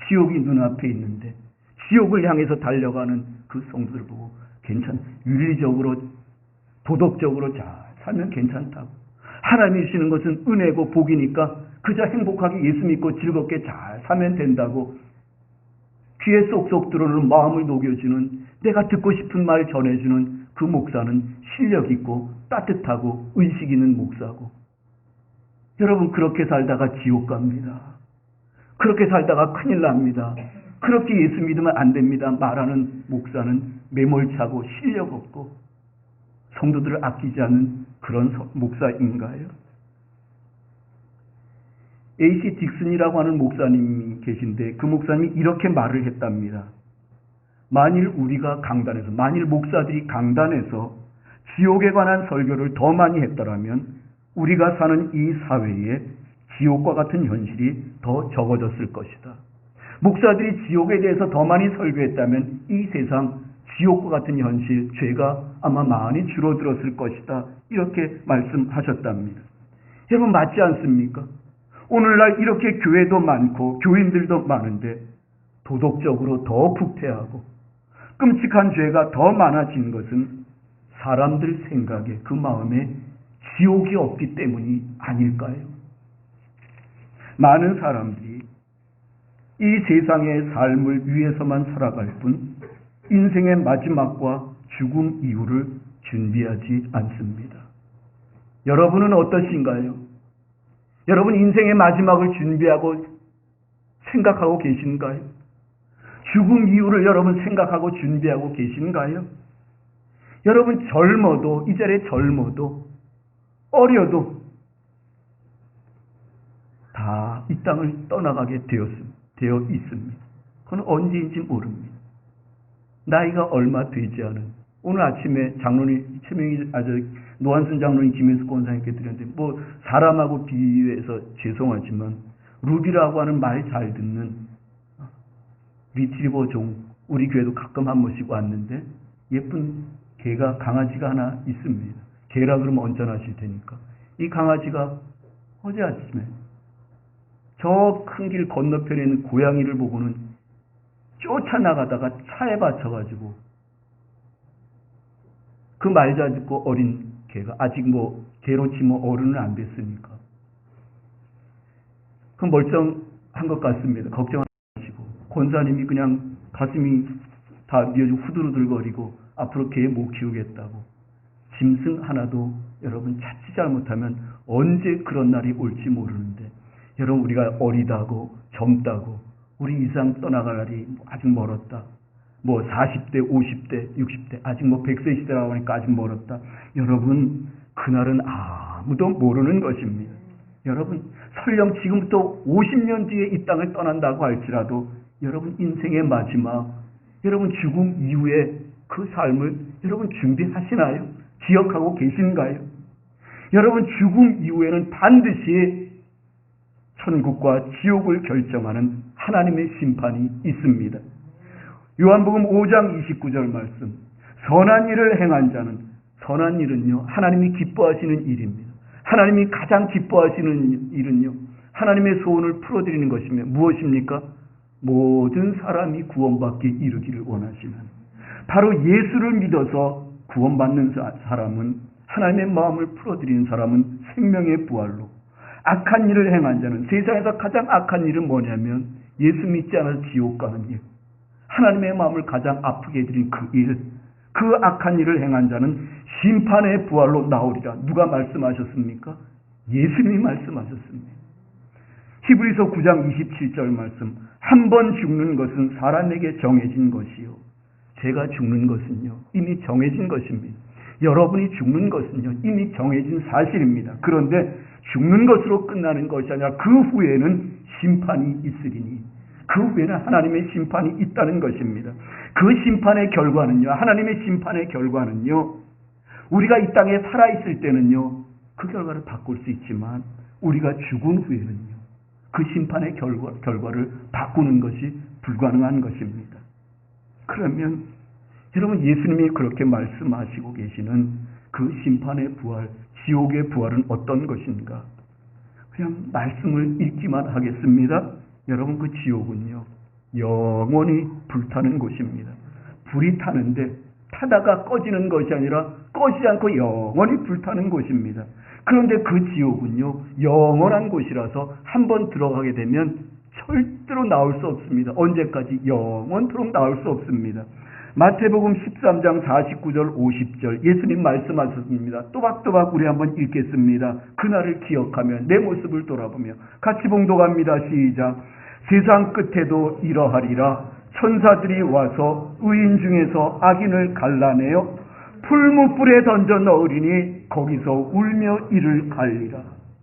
[SPEAKER 1] 지옥이 눈앞에 있는데 지옥을 향해서 달려가는 그 성도들 보고 윤리적으로 도덕적으로 잘 살면 괜찮다고, 하나님이 주시는 것은 은혜고 복이니까 그저 행복하게 예수 믿고 즐겁게 잘 사면 된다고 귀에 쏙쏙 들어오는 마음을 녹여주는, 내가 듣고 싶은 말 전해주는 그 목사는 실력 있고 따뜻하고 의식 있는 목사고, 여러분 그렇게 살다가 지옥 갑니다. 그렇게 살다가 큰일 납니다. 그렇게 예수 믿으면 안 됩니다 말하는 목사는 매몰차고 실력 없고 성도들을 아끼지 않는 그런 목사인가요? A.C. 딕슨이라고 하는 목사님이 계신데 그 목사님이 이렇게 말을 했답니다. 만일 우리가 강단에서, 만일 목사들이 강단에서 지옥에 관한 설교를 더 많이 했더라면 우리가 사는 이 사회에 지옥과 같은 현실이 더 적어졌을 것이다. 목사들이 지옥에 대해서 더 많이 설교했다면 이 세상 지옥과 같은 현실, 죄가 아마 많이 줄어들었을 것이다. 이렇게 말씀하셨답니다. 여러분 맞지 않습니까? 오늘날 이렇게 교회도 많고 교인들도 많은데 도덕적으로 더 부패하고 끔찍한 죄가 더 많아진 것은 사람들 생각에, 그 마음에 지옥이 없기 때문이 아닐까요? 많은 사람들이 이 세상의 삶을 위해서만 살아갈 뿐 인생의 마지막과 죽음 이후를 준비하지 않습니다. 여러분은 어떠신가요? 여러분 인생의 마지막을 준비하고 생각하고 계신가요? 죽음 이후를 여러분 생각하고 준비하고 계신가요? 여러분 젊어도, 이 자리에 젊어도 어려도 다 이 땅을 떠나가게 되어 있습니다. 그건 언제인지 모릅니다. 나이가 얼마 되지 않은, 오늘 아침에 장로님, 노한순 장로님 김혜수 권사님께 드렸는데, 사람하고 비유해서 죄송하지만, 루비라고 하는 말 잘 듣는 리트리버 종, 우리 교회도 가끔 한 번씩 왔는데, 예쁜 개가, 강아지가 하나 있습니다. 개라 그러면 언짢아하실 테니까. 이 강아지가 어제 아침에 저 큰 길 건너편에 있는 고양이를 보고는 쫓아나가다가 차에 받쳐가지고 그 말 잘 듣고 어린 개가, 아직 개로 치면 어른은 안 됐으니까 그 멀쩡한 것 같습니다. 걱정하지 마시고, 권사님이 그냥 가슴이 다 미어지고 후들후들거리고 앞으로 개 못 키우겠다고, 짐승 하나도 여러분 자칫 잘못하면 언제 그런 날이 올지 모르는데, 여러분 우리가 어리다고 젊다고 우리 이상 떠나갈 날이 아직 멀었다. 40대, 50대, 60대, 아직 100세 시대라고 하니까 아직 멀었다. 여러분 그날은 아무도 모르는 것입니다. 여러분 설령 지금부터 50년 뒤에 이 땅을 떠난다고 할지라도 여러분 인생의 마지막, 여러분 죽음 이후에 그 삶을 여러분 준비하시나요? 기억하고 계신가요? 여러분 죽음 이후에는 반드시 천국과 지옥을 결정하는 하나님의 심판이 있습니다. 요한복음 5장 29절 말씀, 선한 일을 행한 자는, 선한 일은요 하나님이 기뻐하시는 일입니다. 하나님이 가장 기뻐하시는 일은요 하나님의 소원을 풀어드리는 것이며 무엇입니까? 모든 사람이 구원받기 이르기를 원하시는, 바로 예수를 믿어서 구원받는 사람은, 하나님의 마음을 풀어드리는 사람은 생명의 부활로, 악한 일을 행한 자는, 세상에서 가장 악한 일은 뭐냐면 예수 믿지 않아서 지옥 가는 일, 하나님의 마음을 가장 아프게 해드린 그 일, 그 악한 일을 행한 자는 심판의 부활로 나오리라. 누가 말씀하셨습니까? 예수님이 말씀하셨습니다. 히브리서 9장 27절 말씀, 한 번 죽는 것은 사람에게 정해진 것이요, 제가 죽는 것은요 이미 정해진 것입니다. 여러분이 죽는 것은요 이미 정해진 사실입니다. 그런데 죽는 것으로 끝나는 것이 아니라 그 후에는 심판이 있으리니, 그 후에는 하나님의 심판이 있다는 것입니다. 그 심판의 결과는요, 하나님의 심판의 결과는요, 우리가 이 땅에 살아있을 때는요 그 결과를 바꿀 수 있지만 우리가 죽은 후에는요 그 심판의 결과를 바꾸는 것이 불가능한 것입니다. 그러면 여러분 예수님이 그렇게 말씀하시고 계시는 그 심판의 부활, 지옥의 부활은 어떤 것인가? 그냥 말씀을 읽기만 하겠습니다. 여러분 그 지옥은요 영원히 불타는 곳입니다. 불이 타는데 타다가 꺼지는 것이 아니라 꺼지지 않고 영원히 불타는 곳입니다. 그런데 그 지옥은요, 영원한 곳이라서 한번 들어가게 되면 절대로 나올 수 없습니다. 언제까지? 영원토록 나올 수 없습니다. 마태복음 13장 49절 50절 예수님 말씀하셨습니다. 또박또박 우리 한번 읽겠습니다. 그날을 기억하며 내 모습을 돌아보며 같이 봉독합니다. 시작. 세상 끝에도 이러하리라. 천사들이 와서 의인 중에서 악인을 갈라내어 풀무불에 던져 넣으리니 거기서 울며 이를 갈리라.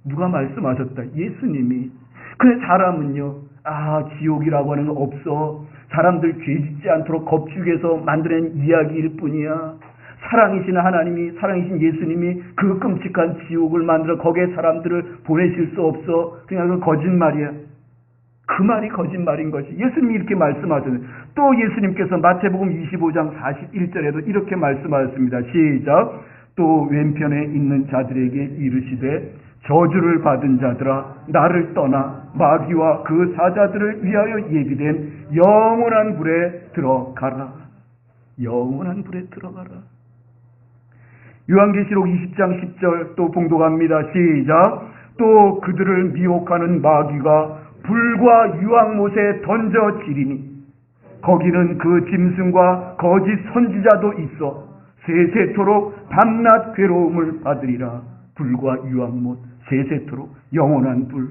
[SPEAKER 1] 누가 말씀하셨다? 예수님이. 그래 사람은요, 지옥이라고 하는 거 없어. 사람들 죄짓지 않도록 겁주기해서 만들어낸 이야기일 뿐이야. 사랑이신 하나님이, 사랑이신 예수님이 그 끔찍한 지옥을 만들어 거기에 사람들을 보내실 수 없어. 그냥 그 거짓말이야. 그 말이 거짓말인 것이. 예수님이 이렇게 말씀하셨는데, 또 예수님께서 마태복음 25장 41절에도 이렇게 말씀하셨습니다. 시작. 또 왼편에 있는 자들에게 이르시되 저주를 받은 자들아 나를 떠나 마귀와 그 사자들을 위하여 예비된 영원한 불에 들어가라. 영원한 불에 들어가라. 요한계시록 20장 10절 또 봉독합니다. 시작. 또 그들을 미혹하는 마귀가 불과 유황못에 던져지리니 거기는 그 짐승과 거짓 선지자도 있어 세세토록 밤낮 괴로움을 받으리라. 불과 유황못, 세세토록 영원한 불.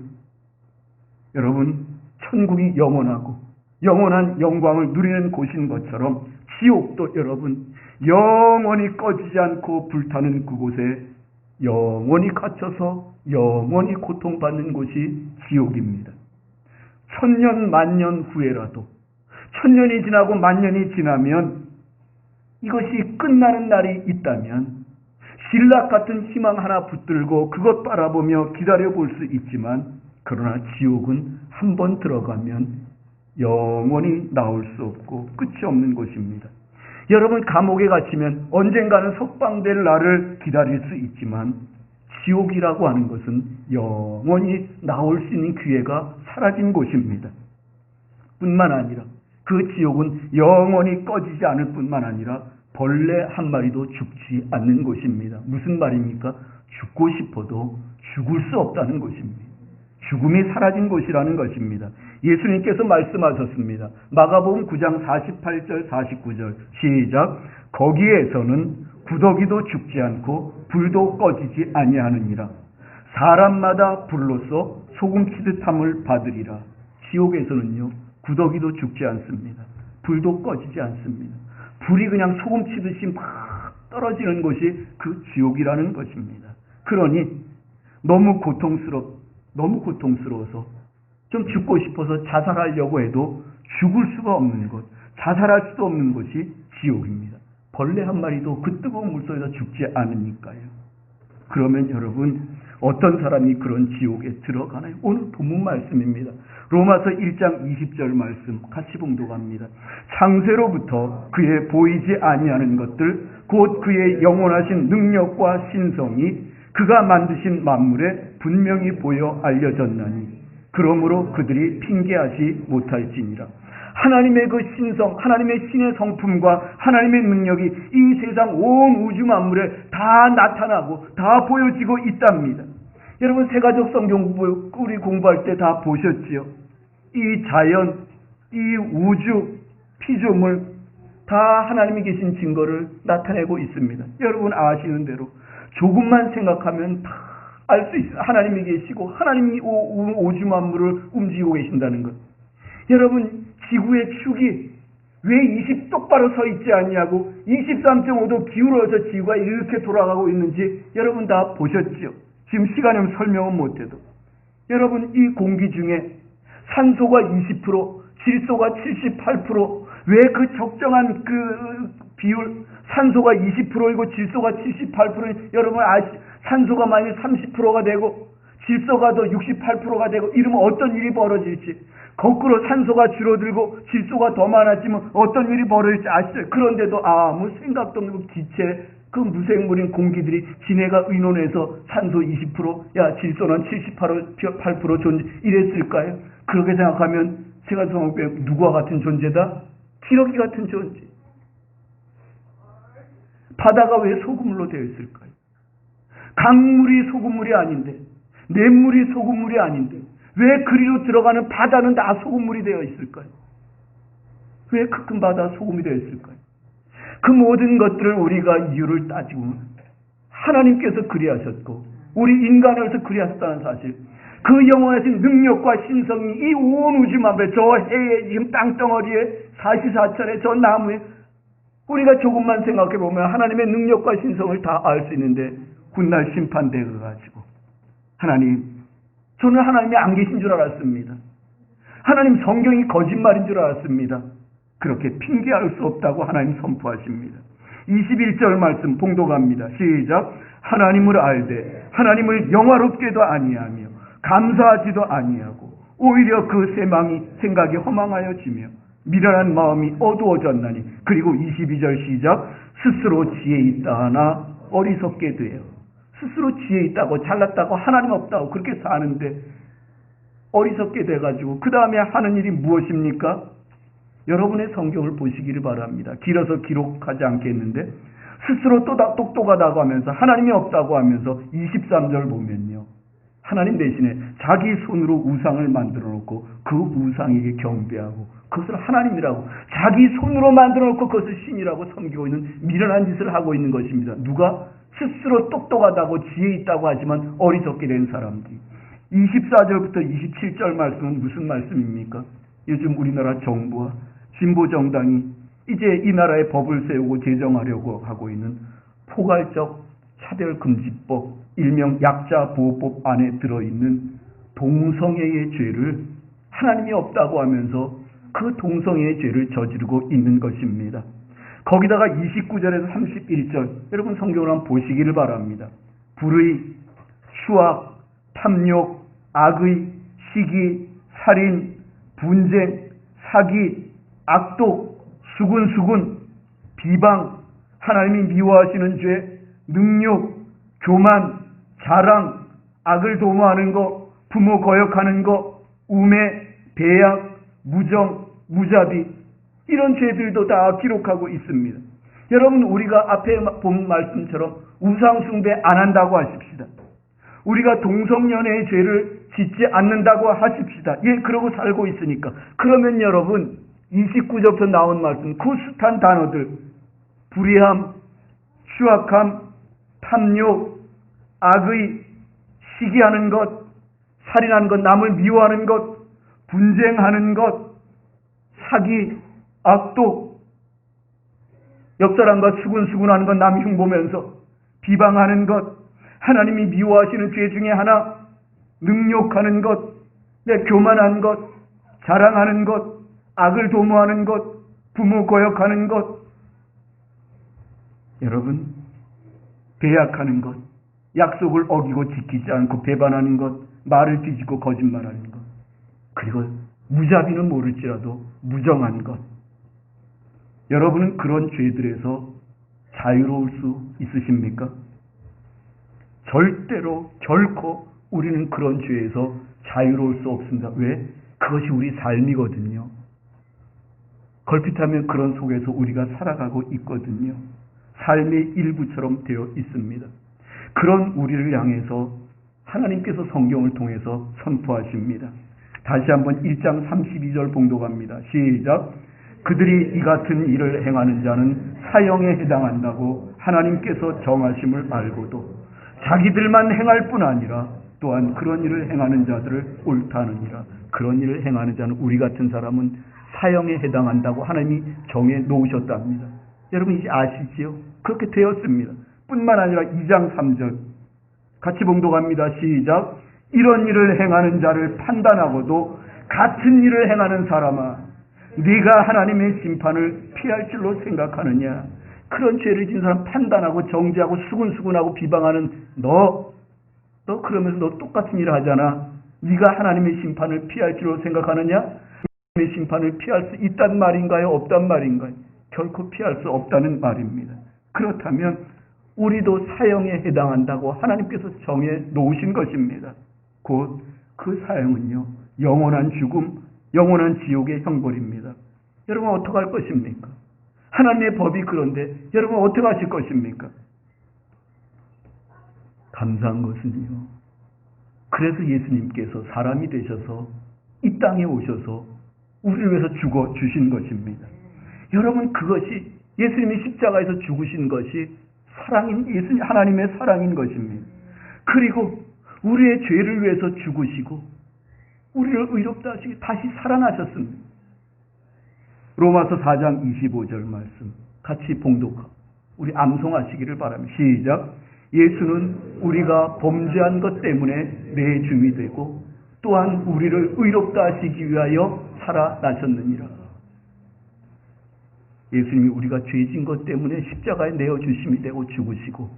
[SPEAKER 1] 여러분, 천국이 영원하고 영원한 영광을 누리는 곳인 것처럼 지옥도 여러분 영원히 꺼지지 않고 불타는 그곳에 영원히 갇혀서 영원히 고통받는 곳이 지옥입니다. 천년 만년 후에라도, 천년이 지나고 만년이 지나면 이것이 끝나는 날이 있다면 신락 같은 희망 하나 붙들고 그것 바라보며 기다려볼 수 있지만, 그러나 지옥은 한번 들어가면 영원히 나올 수 없고 끝이 없는 곳입니다. 여러분, 감옥에 갇히면 언젠가는 석방될 날을 기다릴 수 있지만 지옥이라고 하는 것은 영원히 나올 수 있는 기회가 사라진 곳입니다. 뿐만 아니라 그 지옥은 영원히 꺼지지 않을 뿐만 아니라 벌레 한 마리도 죽지 않는 곳입니다. 무슨 말입니까? 죽고 싶어도 죽을 수 없다는 것입니다. 죽음이 사라진 곳이라는 것입니다. 예수님께서 말씀하셨습니다. 마가복음 9장 48절 49절 시작. 거기에서는 구더기도 죽지 않고 불도 꺼지지 아니하느니라. 사람마다 불로써 소금치듯함을 받으리라. 지옥에서는요, 구더기도 죽지 않습니다. 불도 꺼지지 않습니다. 불이 그냥 소금치듯이 막 떨어지는 것이 그 지옥이라는 것입니다. 그러니 너무 고통스러워서 좀 죽고 싶어서 자살하려고 해도 죽을 수가 없는 곳, 자살할 수도 없는 곳이 지옥입니다. 벌레 한 마리도 그 뜨거운 물속에서 죽지 않으니까요. 그러면 여러분, 어떤 사람이 그런 지옥에 들어가나요? 오늘 본문 말씀입니다. 로마서 1장 20절 말씀 같이 봉독합니다. 창세로부터 그의 보이지 아니하는 것들 곧 그의 영원하신 능력과 신성이 그가 만드신 만물에 분명히 보여 알려졌나니 그러므로 그들이 핑계하지 못할지니라. 하나님의 그 신성, 하나님의 신의 성품과 하나님의 능력이 이 세상 온 우주 만물에 다 나타나고 다 보여지고 있답니다. 여러분, 세가족 성경 우리 공부할 때 다 보셨지요? 이 자연, 이 우주, 피조물 다 하나님이 계신 증거를 나타내고 있습니다. 여러분 아시는 대로 조금만 생각하면 다 알 수 있어요. 하나님이 계시고 하나님이 우주 만물을 움직이고 계신다는 것. 여러분, 지구의 축이 왜 20 똑바로 서 있지 않냐고 23.5도 기울어서 지구가 이렇게 돌아가고 있는지 여러분 다 보셨죠? 지금 시간이면 설명은 못해도. 여러분, 이 공기 중에 산소가 20%, 질소가 78%, 왜 그 적정한 그 비율, 산소가 20%이고 질소가 78%, 여러분 산소가 만약 30%가 되고 질소가 더 68%가 되고 이러면 어떤 일이 벌어질지, 거꾸로 산소가 줄어들고 질소가 더 많아지면 어떤 일이 벌어질지 아시죠? 그런데도 아무 생각도 없는 기체, 그 무생물인 공기들이 지네가 의논해서 산소 20%, 야 질소는 78% 존재, 이랬을까요? 그렇게 생각하면 제가 성경에 누구와 같은 존재다? 기러기 같은 존재. 바다가 왜 소금물로 되어 있을까요? 강물이 소금물이 아닌데, 냇물이 소금물이 아닌데 왜 그리로 들어가는 바다는 다 소금물이 되어 있을까요? 왜 그 큰 바다 소금이 되어 있을까요? 그 모든 것들을 우리가 이유를 따지고 하나님께서 그리하셨고 우리 인간에서 그리하셨다는 사실, 그 영원하신 능력과 신성이 이 온 우주만에, 저 해에, 지금 땅덩어리에, 사시사철에, 저 나무에, 우리가 조금만 생각해 보면 하나님의 능력과 신성을 다 알 수 있는데 훗날 심판대가 가지고 하나님, 저는 하나님이 안 계신 줄 알았습니다. 하나님 성경이 거짓말인 줄 알았습니다. 그렇게 핑계할 수 없다고 하나님 선포하십니다. 21절 말씀 봉독합니다. 시작. 하나님을 알되 하나님을 영화롭게도 아니하며 감사하지도 아니하고 오히려 그 생각이 허망하여지며 미련한 마음이 어두워졌나니. 그리고 22절 시작. 스스로 지혜 있다 하나 어리석게 돼요. 스스로 지혜 있다고 잘났다고 하나님 없다고 그렇게 사는데 어리석게 돼가지고 그 다음에 하는 일이 무엇입니까? 여러분의 성경을 보시기를 바랍니다. 길어서 기록하지 않겠는데 스스로 똑똑하다고 하면서 하나님이 없다고 하면서 23절 보면요, 하나님 대신에 자기 손으로 우상을 만들어 놓고 그 우상에게 경배하고 그것을 하나님이라고, 자기 손으로 만들어 놓고 그것을 신이라고 섬기고 있는 미련한 짓을 하고 있는 것입니다. 누가? 스스로 똑똑하다고 지혜 있다고 하지만 어리석게 된 사람들이. 24절부터 27절 말씀은 무슨 말씀입니까? 요즘 우리나라 정부와 진보정당이 이제 이 나라에 법을 세우고 제정하려고 하고 있는 포괄적 차별금지법, 일명 약자보호법 안에 들어있는 동성애의 죄를 하나님이 없다고 하면서 그 동성애의 죄를 저지르고 있는 것입니다. 거기다가 29절에서 31절, 여러분 성경을 한번 보시기를 바랍니다. 불의, 추악, 탐욕, 악의, 시기, 살인, 분쟁, 사기, 악독, 수군수군, 비방, 하나님이 미워하시는 죄, 능욕, 교만, 자랑, 악을 도모하는 것, 부모 거역하는 것, 우매, 배약, 무정, 무자비, 이런 죄들도 다 기록하고 있습니다. 여러분, 우리가 앞에 본 말씀처럼 우상숭배 안 한다고 하십시다. 우리가 동성연애의 죄를 짓지 않는다고 하십시다. 예, 그러고 살고 있으니까. 그러면 여러분 29절부터 나온 말씀, 그 숱한 단어들, 불의함, 추악함, 탐욕, 악의, 시기하는 것, 살인하는 것, 남을 미워하는 것, 분쟁하는 것, 사기, 악독, 옆사람과 수군수군하는 것, 남 흉보면서 비방하는 것, 하나님이 미워하시는 죄 중에 하나, 능욕하는 것, 교만한 것, 자랑하는 것, 악을 도모하는 것, 부모 거역하는 것, 여러분, 배약하는 것, 약속을 어기고 지키지 않고 배반하는 것, 말을 뒤집고 거짓말하는 것, 그리고 무자비는 모를지라도 무정한 것. 여러분은 그런 죄들에서 자유로울 수 있으십니까? 절대로 결코 우리는 그런 죄에서 자유로울 수 없습니다. 왜? 그것이 우리 삶이거든요. 걸핏하면 그런 속에서 우리가 살아가고 있거든요. 삶의 일부처럼 되어 있습니다. 그런 우리를 향해서 하나님께서 성경을 통해서 선포하십니다. 다시 한번 1장 32절 봉독합니다. 시작. 그들이 이 같은 일을 행하는 자는 사형에 해당한다고 하나님께서 정하심을 알고도 자기들만 행할 뿐 아니라 또한 그런 일을 행하는 자들을 옳다느니라. 그런 일을 행하는 자는, 우리 같은 사람은 사형에 해당한다고 하나님이 정해 놓으셨답니다. 여러분 이제 아시지요? 그렇게 되었습니다. 뿐만 아니라 2장 3절 같이 봉독합니다. 시작. 이런 일을 행하는 자를 판단하고도 같은 일을 행하는 사람아, 네가 하나님의 심판을 피할 줄로 생각하느냐. 그런 죄를 지은 사람 판단하고 정죄하고 수군수군하고 비방하는 너 그러면서 너 똑같은 일을 하잖아. 네가 하나님의 심판을 피할 줄로 생각하느냐? 하나님의 심판을 피할 수 있단 말인가요? 없단 말인가요? 결코 피할 수 없다는 말입니다. 그렇다면 우리도 사형에 해당한다고 하나님께서 정해 놓으신 것입니다. 곧 그 사형은요, 영원한 죽음, 영원한 지옥의 형벌입니다. 여러분 어떻게 할 것입니까? 하나님의 법이 그런데 여러분 어떻게 하실 것입니까? 감사한 것은요, 그래서 예수님께서 사람이 되셔서 이 땅에 오셔서 우리를 위해서 죽어 주신 것입니다. 여러분, 그것이 예수님이 십자가에서 죽으신 것이 예수님 하나님의 사랑인 것입니다. 그리고 우리의 죄를 위해서 죽으시고 우리를 의롭다 하시고 다시 살아나셨습니다. 로마서 4장 25절 말씀 같이 봉독하고 우리 암송하시기를 바랍니다. 시작. 예수는 우리가 범죄한 것 때문에 내 주이 되고 또한 우리를 의롭다 하시기 위하여 살아나셨느니라. 예수님이 우리가 죄진 것 때문에 십자가에 내어주심이 되고 죽으시고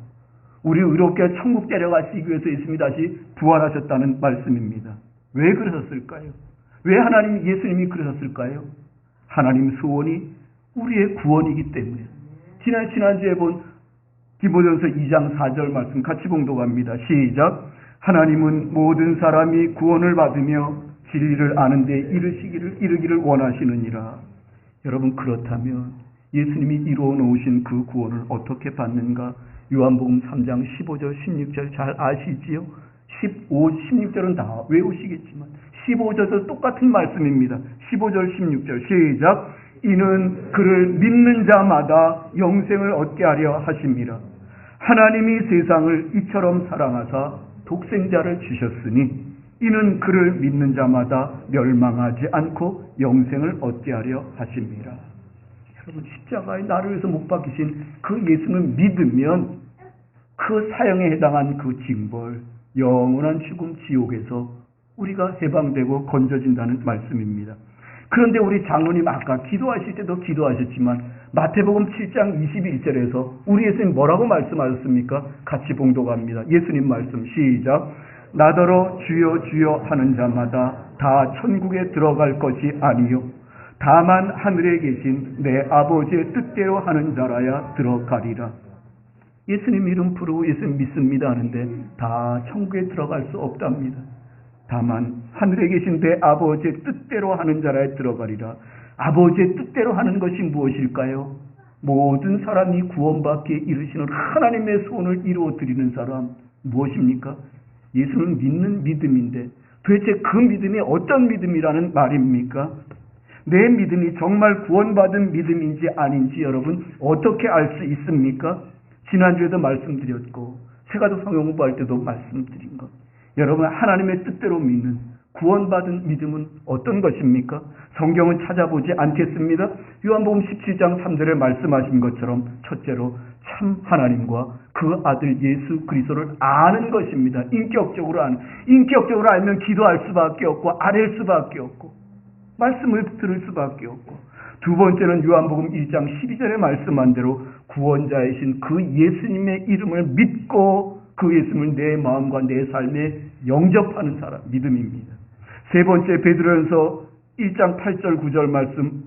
[SPEAKER 1] 우리 의롭게 천국 데려가시기 위해서 예수님이 다시 부활하셨다는 말씀입니다. 왜 그러셨을까요? 왜 예수님이 그러셨을까요? 하나님 소원이 우리의 구원이기 때문에. 지난주에 본 디모데전서 2장 4절 말씀 같이 봉독합니다. 시작. 하나님은 모든 사람이 구원을 받으며 진리를 아는 데 이르기를 원하시느니라. 여러분, 그렇다면 예수님이 이루어 놓으신 그 구원을 어떻게 받는가? 요한복음 3장 15절 16절 잘 아시지요? 16절은 다 외우시겠지만 15절도 똑같은 말씀입니다. 15절 16절 시작. 이는 그를 믿는 자마다 영생을 얻게 하려 하심이라. 하나님이 세상을 이처럼 사랑하사 독생자를 주셨으니 이는 그를 믿는 자마다 멸망하지 않고 영생을 얻게 하려 하심이라. 여러분, 십자가에 나를 위해서 못 박히신 그 예수를 믿으면 그 사형에 해당한 그 징벌, 영원한 죽음 지옥에서 우리가 해방되고 건져진다는 말씀입니다. 그런데 우리 장로님 아까 기도하실 때도 기도하셨지만 마태복음 7장 21절에서 우리 예수님 뭐라고 말씀하셨습니까? 같이 봉독합니다. 예수님 말씀 시작. 나더러 주여 주여 하는 자마다 다 천국에 들어갈 것이 아니요 다만 하늘에 계신 내 아버지의 뜻대로 하는 자라야 들어가리라. 예수님 이름 부르고 예수님 믿습니다 하는데 다 천국에 들어갈 수 없답니다. 다만 하늘에 계신 내 아버지의 뜻대로 하는 자라야 들어가리라. 아버지의 뜻대로 하는 것이 무엇일까요? 모든 사람이 구원받기에 이르시는 하나님의 소원을 이루어 드리는 사람 무엇입니까? 예수는 믿는 믿음인데 도대체 그 믿음이 어떤 믿음이라는 말입니까? 내 믿음이 정말 구원받은 믿음인지 아닌지 여러분 어떻게 알 수 있습니까? 지난주에도 말씀드렸고 세가족 성경 공부할 때도 말씀드린 것. 여러분, 하나님의 뜻대로 믿는 구원받은 믿음은 어떤 것입니까? 성경은 찾아보지 않겠습니다. 요한복음 17장 3절에 말씀하신 것처럼 첫째로 참 하나님과 그 아들 예수 그리스도를 아는 것입니다. 인격적으로 알면 기도할 수밖에 없고 아뢰 수밖에 없고 말씀을 들을 수밖에 없고, 두 번째는 요한복음 1장 12절에 말씀한 대로 구원자이신 그 예수님의 이름을 믿고 그 예수님을 내 마음과 내 삶에 영접하는 사람, 믿음입니다. 세 번째 베드로전서 1장 8절 9절 말씀,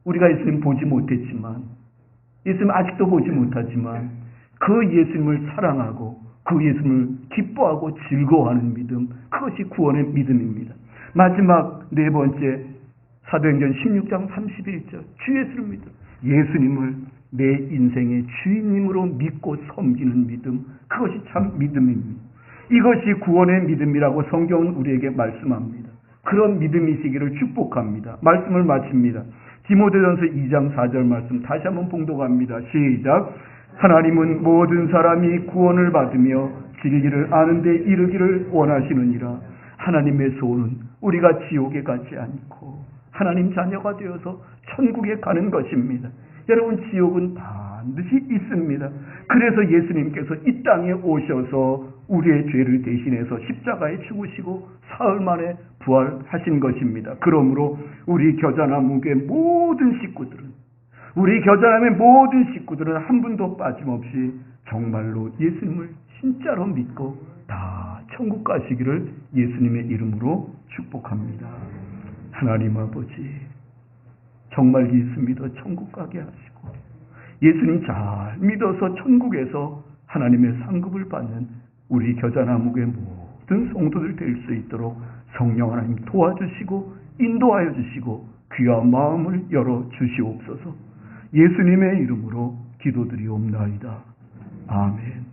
[SPEAKER 1] 우리가 예수님 보지 못했지만 예수님 아직도 보지 못하지만 그 예수님을 사랑하고 그 예수님을 기뻐하고 즐거워하는 믿음, 그것이 구원의 믿음입니다. 마지막 네 번째 사도행전 16장 31절 주 예수를 믿음, 예수님을 내 인생의 주인님으로 믿고 섬기는 믿음, 그것이 참 믿음입니다. 이것이 구원의 믿음이라고 성경은 우리에게 말씀합니다. 그런 믿음이시기를 축복합니다. 말씀을 마칩니다. 디모데전서 2장 4절 말씀 다시 한번 봉독합니다. 시작. 하나님은 모든 사람이 구원을 받으며 진리를 아는 데 이르기를 원하시느니라. 하나님의 소원은 우리가 지옥에 가지 않고 하나님 자녀가 되어서 천국에 가는 것입니다. 여러분, 지옥은 반드시 있습니다. 그래서 예수님께서 이 땅에 오셔서 우리의 죄를 대신해서 십자가에 죽으시고 사흘 만에 부활하신 것입니다. 그러므로 우리 겨자나무의 모든 식구들은 한 분도 빠짐없이 정말로 예수님을 진짜로 믿고 다 천국 가시기를 예수님의 이름으로 축복합니다. 하나님 아버지, 정말 예수 믿어 천국 가게 하시고 예수님 잘 믿어서 천국에서 하나님의 상급을 받는 우리 겨자나무의 모든 성도들 될 수 있도록 성령 하나님 도와주시고 인도하여 주시고 귀한 마음을 열어 주시옵소서. 예수님의 이름으로 기도드리옵나이다. 아멘.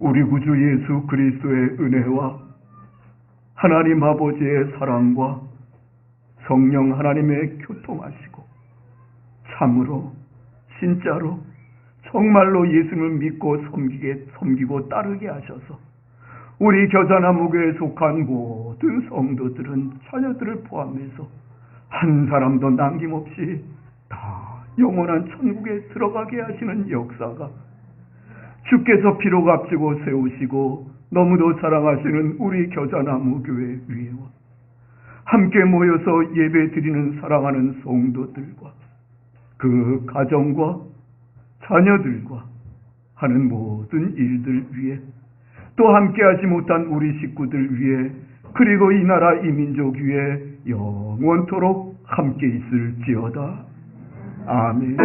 [SPEAKER 1] 우리 구주 예수 그리스도의 은혜와 하나님 아버지의 사랑과 성령 하나님의 교통하시고 참으로 진짜로 정말로 예수님을 믿고 섬기고 따르게 하셔서 우리 겨자나무교회에 속한 모든 성도들은 자녀들을 포함해서 한 사람도 남김없이 다 영원한 천국에 들어가게 하시는 역사가 주께서 피로 값지고 세우시고 너무도 사랑하시는 우리 겨자나무교회 위에와 함께 모여서 예배드리는 사랑하는 성도들과 그 가정과 자녀들과 하는 모든 일들 위에 또 함께하지 못한 우리 식구들 위에 그리고 이 나라 이 민족 위에 영원토록 함께 있을지어다. 아멘.